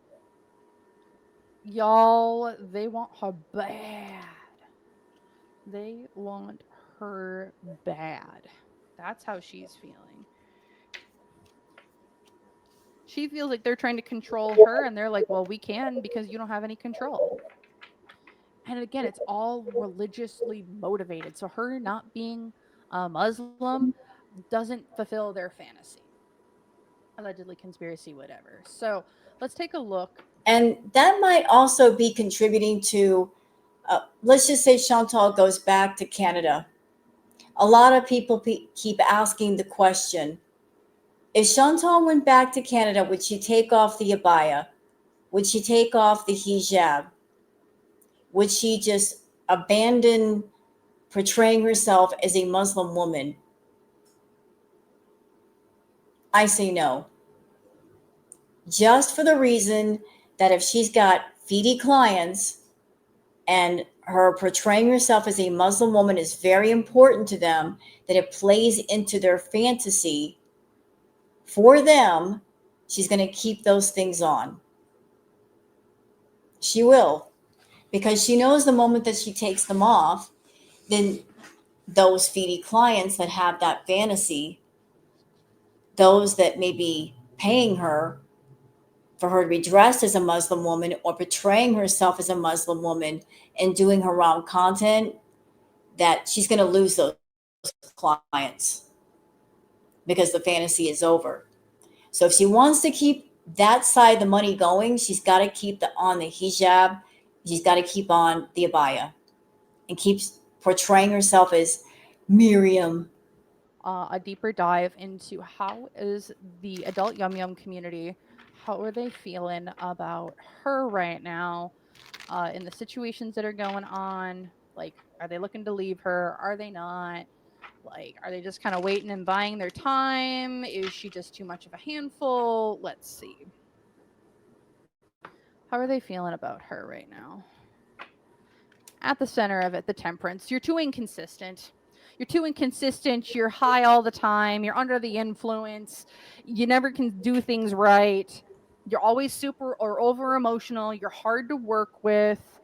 Y'all, they want her bad. They want her bad. That's how she's feeling. She feels like they're trying to control her, and they're like, well, we can because you don't have any control. And again, it's all religiously motivated. So her not being a Muslim doesn't fulfill their fantasy. Allegedly conspiracy, whatever. So let's take a look. And that might also be contributing to, let's just say Chantal goes back to Canada. A lot of people keep asking the question, if Chantal went back to Canada, would she take off the abaya? Would she take off the hijab? Would she just abandon portraying herself as a Muslim woman? I say no. Just for the reason that if she's got feedy clients and her portraying herself as a Muslim woman is very important to them, that it plays into their fantasy for them, she's going to keep those things on. She will, because she knows the moment that she takes them off, then those feedy clients that have that fantasy, those that may be paying her for her to be dressed as a Muslim woman or portraying herself as a Muslim woman and doing haram content, that she's going to lose those clients because the fantasy is over. So if she wants to keep that side of the money going, she's got to keep on the hijab, she's got to keep on the abaya, and keeps portraying herself as Miriam. A deeper dive into how is the adult Yum Yum community, how are they feeling about her right now, in the situations that are going on. Like, are they looking to leave her? Are they not? Like, are they just kind of waiting and buying their time? Is she just too much of a handful? Let's see. How are they feeling about her right now? At the center of it, the temperance. You're too inconsistent. You're too inconsistent. You're high all the time. You're under the influence. You never can do things right. You're always super or over emotional. You're hard to work with.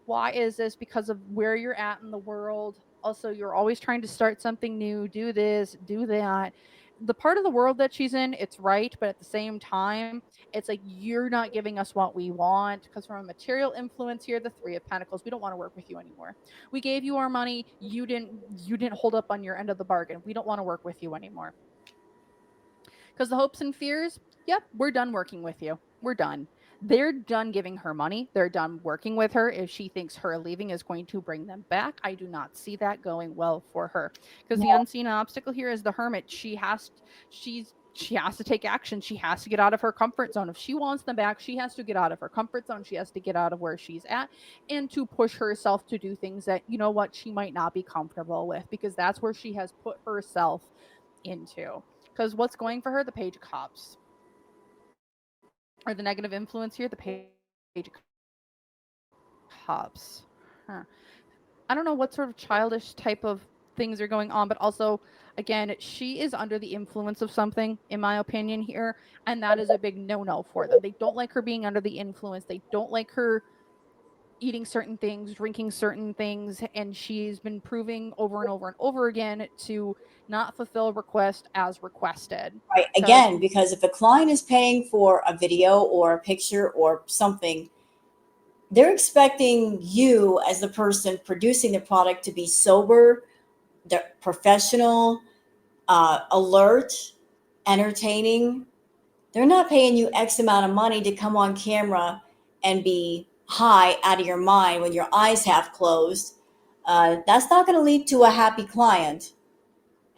Why is this? Because of where you're at in the world. Also, you're always trying to start something new, do this, do that. The part of the world that she's in, it's right, but at the same time, it's like you're not giving us what we want. Because from a material influence here, the Three of Pentacles, we don't want to work with you anymore. We gave you our money, you didn't hold up on your end of the bargain. We don't want to work with you anymore. Because the hopes and fears, Yep, we're done working with you. We're done. They're done giving her money. They're done working with her. If she thinks her leaving is going to bring them back, I do not see that going well for her. Because the unseen obstacle here is the hermit. She has to take action. She has to get out of her comfort zone. If she wants them back, she has to get out of her comfort zone. She has to get out of where she's at and to push herself to do things that, you know what, she might not be comfortable with, because that's where she has put herself into. Because what's going for her? The Page of Cups, or the negative influence here, the Page of Cups. Huh. I don't know what sort of childish type of things are going on, but also, again, she is under the influence of something, in my opinion, here, and that is a big no-no for them. They don't like her being under the influence. They don't like her eating certain things, drinking certain things, and she's been proving over and over and over again to not fulfill request as requested. Right. Because Again, because if a client is paying for a video or a picture or something, they're expecting you as the person producing the product to be sober, they're professional, alert, entertaining. They're not paying you X amount of money to come on camera and be high out of your mind when your eyes half closed. That's not going to lead to a happy client.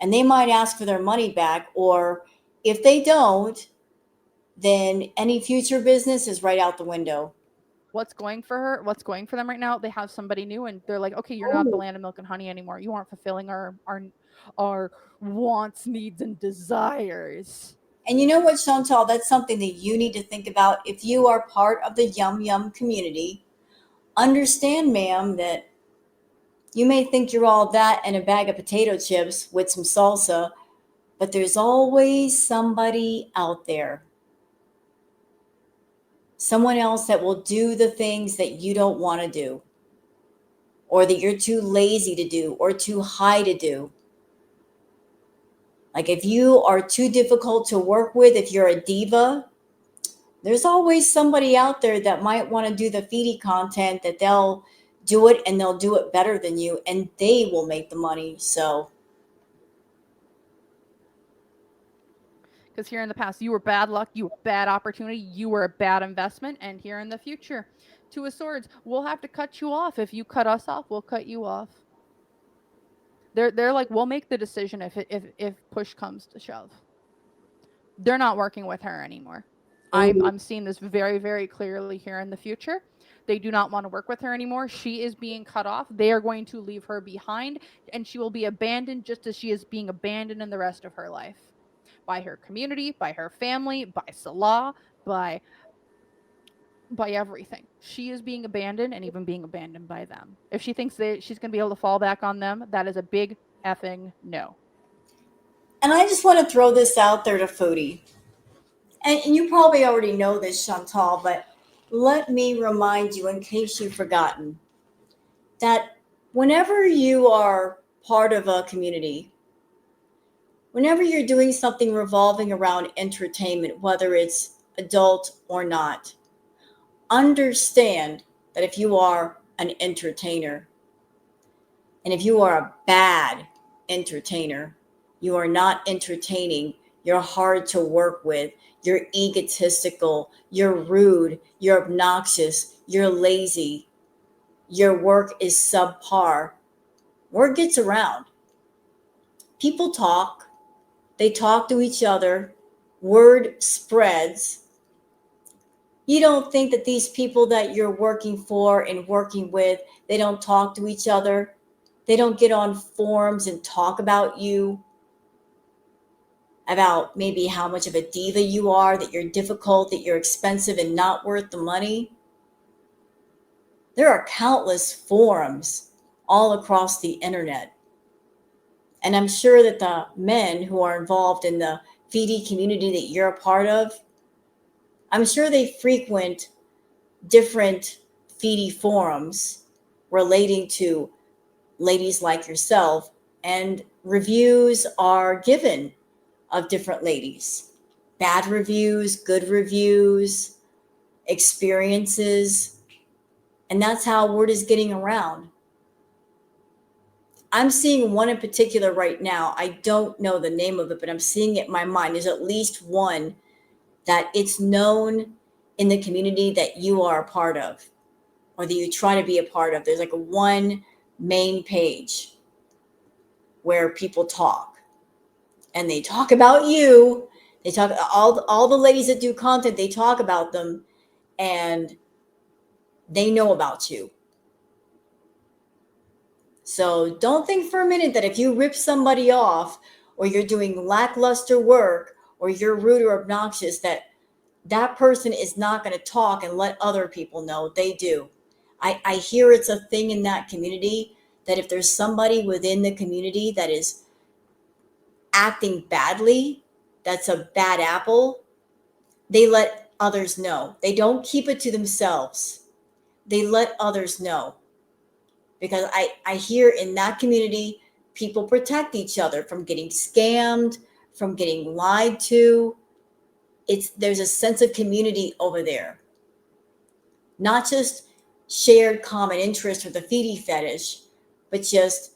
And they might ask for their money back. Or if they don't, then any future business is right out the window. what's going for her, what's going for them right now, they have somebody new and they're like, okay, you're not the Oh. land of milk and honey anymore. You aren't fulfilling our wants, needs, and desires. And you know what, Chantal? That's something that you need to think about. If you are part of the Yum Yum community, understand, ma'am, that you may think you're all that and a bag of potato chips with some salsa, but there's always somebody out there, someone else that will do the things that you don't want to do, or that you're too lazy to do, or too high to do. Like if you are too difficult to work with, if you're a diva, there's always somebody out there that might want to do the feedy content, that they'll do it and they'll do it better than you and they will make the money. So, Because here in the past, you were bad luck, you were bad opportunity, you were a bad investment, and here in the future, Two of Swords, we'll have to cut you off. If you cut us off, we'll cut you off. They're like, we'll make the decision if push comes to shove. They're not working with her anymore. oh, I'm seeing this very, very clearly here in the future. They do not want to work with her anymore. She is being cut off. They are going to leave her behind, and she will be abandoned just as she is being abandoned in the rest of her life. By her community, by her family, by Salah, by everything. She is being abandoned and even being abandoned by them. If she thinks that she's going to be able to fall back on them, that is a big effing no. and I just want to throw this out there to Foodie. And you probably already know this, Chantal, but let me remind you in case you've forgotten that whenever you are part of a community, whenever you're doing something revolving around entertainment, whether it's adult or not, understand that if you are an entertainer and if you are a bad entertainer, you are not entertaining, you're hard to work with, you're egotistical, you're rude, you're obnoxious, you're lazy, your work is subpar. Word gets around. People talk, they talk to each other, word spreads. You don't think that these people that you're working for and working with, they don't talk to each other? They don't get on forums and talk about you, about maybe how much of a diva you are, that you're difficult, that you're expensive and not worth the money? There are countless forums all across the internet. And I'm sure that the men who are involved in the feedy community that you're a part of, I'm sure they frequent different feedy forums relating to ladies like yourself, and reviews are given of different ladies. Bad reviews, good reviews, experiences, and that's how word is getting around. I'm seeing one in particular right now. I don't know the name of it, but I'm seeing it in my mind. There's at least one that it's known in the community that you are a part of or that you try to be a part of. There's like a one main page where people talk and they talk about you. They talk all the ladies that do content, they talk about them and they know about you. So don't think for a minute that if you rip somebody off or you're doing lackluster work or you're rude or obnoxious that that person is not going to talk and let other people know. They do. I hear it's a thing in that community that if there's somebody within the community that is acting badly, that's a bad apple, they let others know. They don't keep it to themselves. They let others know. Because I hear in that community, people protect each other from getting scammed, from getting lied to. There's a sense of community over there. Not just shared common interest with the feedie fetish, but just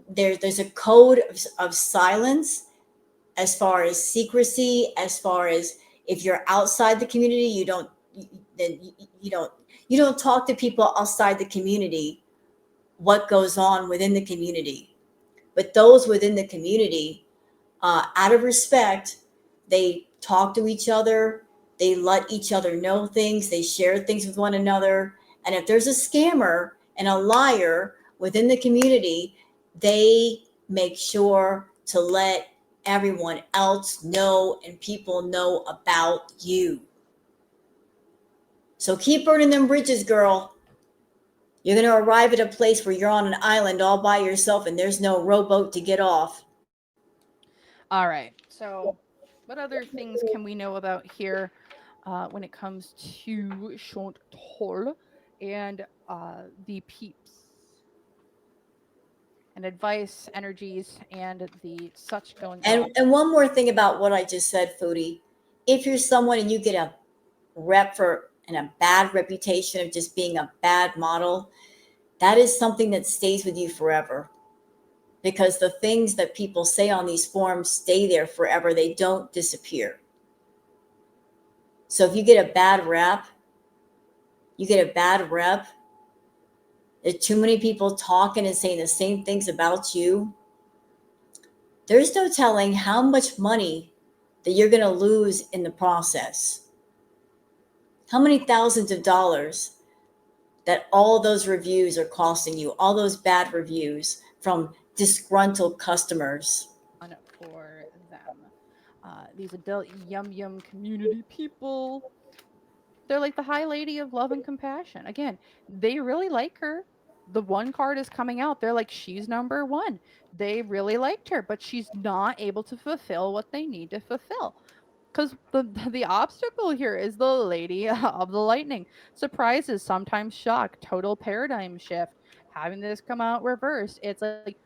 there's a code of silence as far as secrecy, as far as if you're outside the community, then you don't talk to people outside the community what goes on within the community. But those within the community, out of respect, they talk to each other, they let each other know things, they share things with one another. And if there's a scammer and a liar within the community, they make sure to let everyone else know and people know about you. So keep burning them bridges, girl. You're going to arrive at a place where you're on an island all by yourself and there's no rowboat to get off. All right. So, what other things can we know about here when it comes to Chantal and the peeps and advice, energies, and the such going on? And one more thing about what I just said, Foodie. If you're someone and you get a rep for and a bad reputation of just being a bad model, that is something that stays with you forever. Because the things that people say on these forums stay there forever. They don't disappear. So if you get a bad rep, you get a bad rep, there's too many people talking and saying the same things about you, there's no telling how much money that you're going to lose in the process. How many thousands of dollars that all those reviews are costing you, all those bad reviews from disgruntled customers. For them. These adult yum yum community people. They're like the high lady of love and compassion. Again, they really like her. The one card is coming out. They're like, she's number one. They really liked her, but she's not able to fulfill what they need to fulfill. Because the obstacle here is the lady of the lightning. Surprises, sometimes shock, total paradigm shift. Having this come out reversed, it's like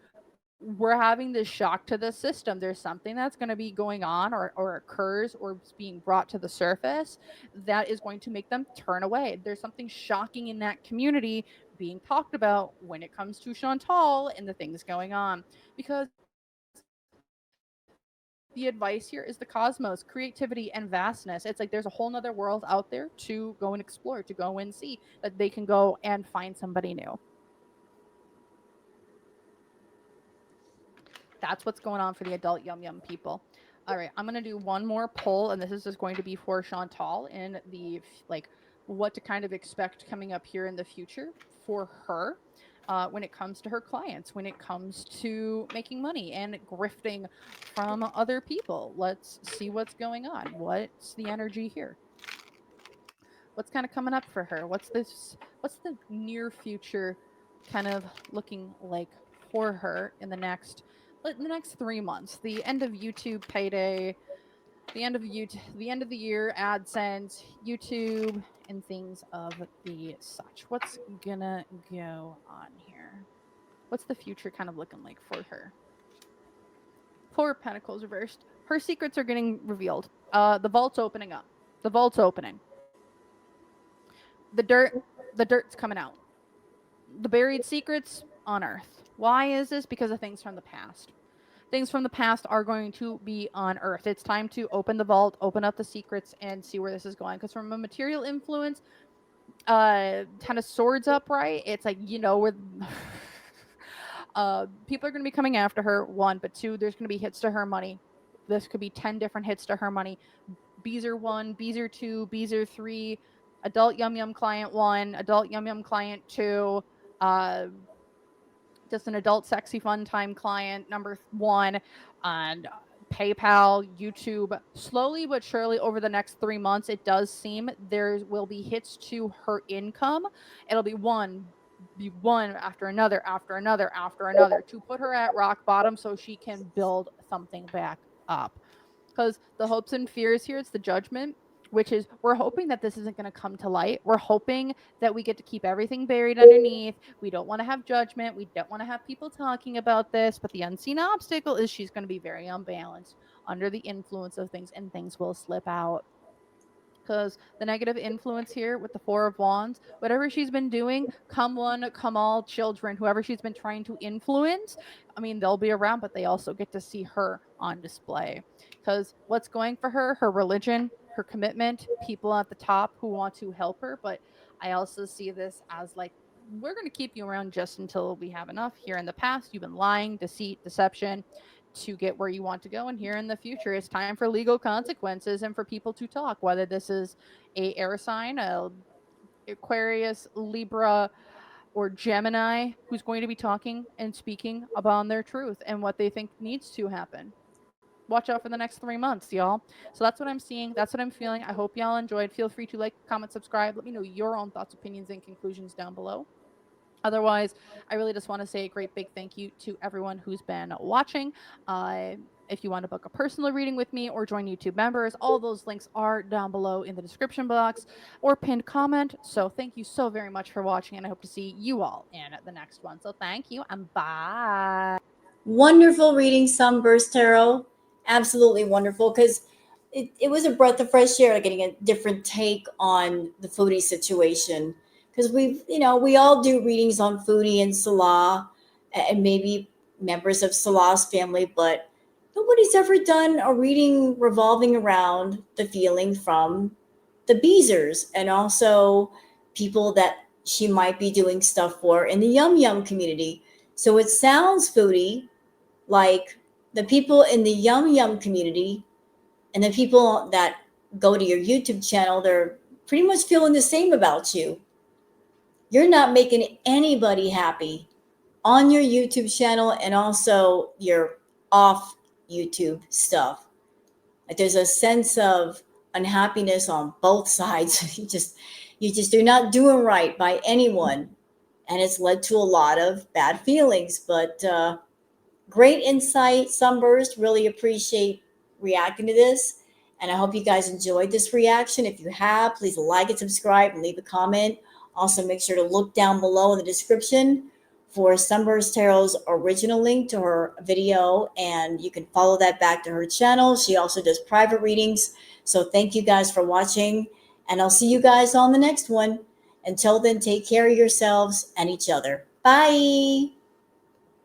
we're having this shock to the system. There's something that's going to be going on or occurs or is being brought to the surface that is going to make them turn away. There's something shocking in that community being talked about when it comes to Chantal and the things going on. Because the advice here is the cosmos, creativity, and vastness. It's like there's a whole nother world out there to go and explore, to go and see, that they can go and find somebody new. That's what's going on for the adult yum yum people. All right, I'm gonna do one more poll, and this is just going to be for Chantal in the like what to kind of expect coming up here in the future for her. When it comes to her clients, when it comes to making money and grifting from other people. Let's see what's going on. What's the energy here? What's kind of coming up for her? What's the near future kind of looking like for her in the next 3 months? The end of YouTube payday, the end of the year, AdSense, YouTube, and things of the such. What's gonna go on here? What's the future kind of looking like for her? Four of Pentacles reversed. Her secrets are getting revealed. The vault's opening up. The vault's opening. The dirt, the dirt's coming out. The buried secrets unearthed. Why is this? Because of things from the past. things from the past are going to be unearthed. It's time to open the vault, open up the secrets, and see where this is going. Because from a material influence, kind of swords upright, it's like, where people are going to be coming after her, one, but two, there's going to be hits to her money. This could be 10 different hits to her money. Beezer 1, Beezer 2, Beezer 3, adult Yum Yum client 1, adult Yum Yum client 2, uh, just an adult sexy fun time client number 1, and PayPal, YouTube. Slowly but surely over the next 3 months, it does seem there will be hits to her income. It'll be one after another, after another, after another, to put her at rock bottom so she can build something back up. Because the hopes and fears here, it's the judgment, which is we're hoping that this isn't going to come to light. We're hoping that we get to keep everything buried underneath. We don't want to have judgment. We don't want to have people talking about this. But the unseen obstacle is she's going to be very unbalanced under the influence of things, and things will slip out. Because the negative influence here with the Four of Wands, whatever she's been doing, come one, come all, children, whoever she's been trying to influence, I mean, they'll be around, but they also get to see her on display. Because what's going for her religion, her commitment, people at the top who want to help her. But I also see this as like, we're going to keep you around just until we have enough. Here in the past, you've been lying, deceit, deception to get where you want to go, and here in the future it's time for legal consequences and for people to talk, whether this is a air sign, a Aquarius, Libra, or Gemini, who's going to be talking and speaking about their truth and what they think needs to happen. Watch out for the next 3 months, y'all. So that's what I'm seeing, that's what I'm feeling. I hope y'all enjoyed. Feel free to like, comment, subscribe. Let me know your own thoughts, opinions, and conclusions down below. Otherwise, I really just want to say a great big thank you to everyone who's been watching. If you want to book a personal reading with me or join YouTube members, all those links are down below in the description box or pinned comment. So thank you so very much for watching, and I hope to see you all in the next one. So thank you and bye. Wonderful reading Sunburst Tarot. Absolutely wonderful, because it was a breath of fresh air getting a different take on the Foodie situation. Because we all do readings on Foodie and Salah, and maybe members of Salah's family, but nobody's ever done a reading revolving around the feeling from the Beezers, and also people that she might be doing stuff for in the Yum Yum community. So it sounds, Foodie, like the people in the Yum Yum community and the people that go to your YouTube channel, they're pretty much feeling the same about you. You're not making anybody happy on your YouTube channel and also your off YouTube stuff. Like there's a sense of unhappiness on both sides. You're not doing right by anyone. And it's led to a lot of bad feelings. But great insight, Sunburst. Really appreciate reacting to this. And I hope you guys enjoyed this reaction. If you have, please like and subscribe and leave a comment. Also, make sure to look down below in the description for Sunburst Tarot's original link to her video, and you can follow that back to her channel. She also does private readings. So thank you guys for watching, and I'll see you guys on the next one. Until then, take care of yourselves and each other. Bye.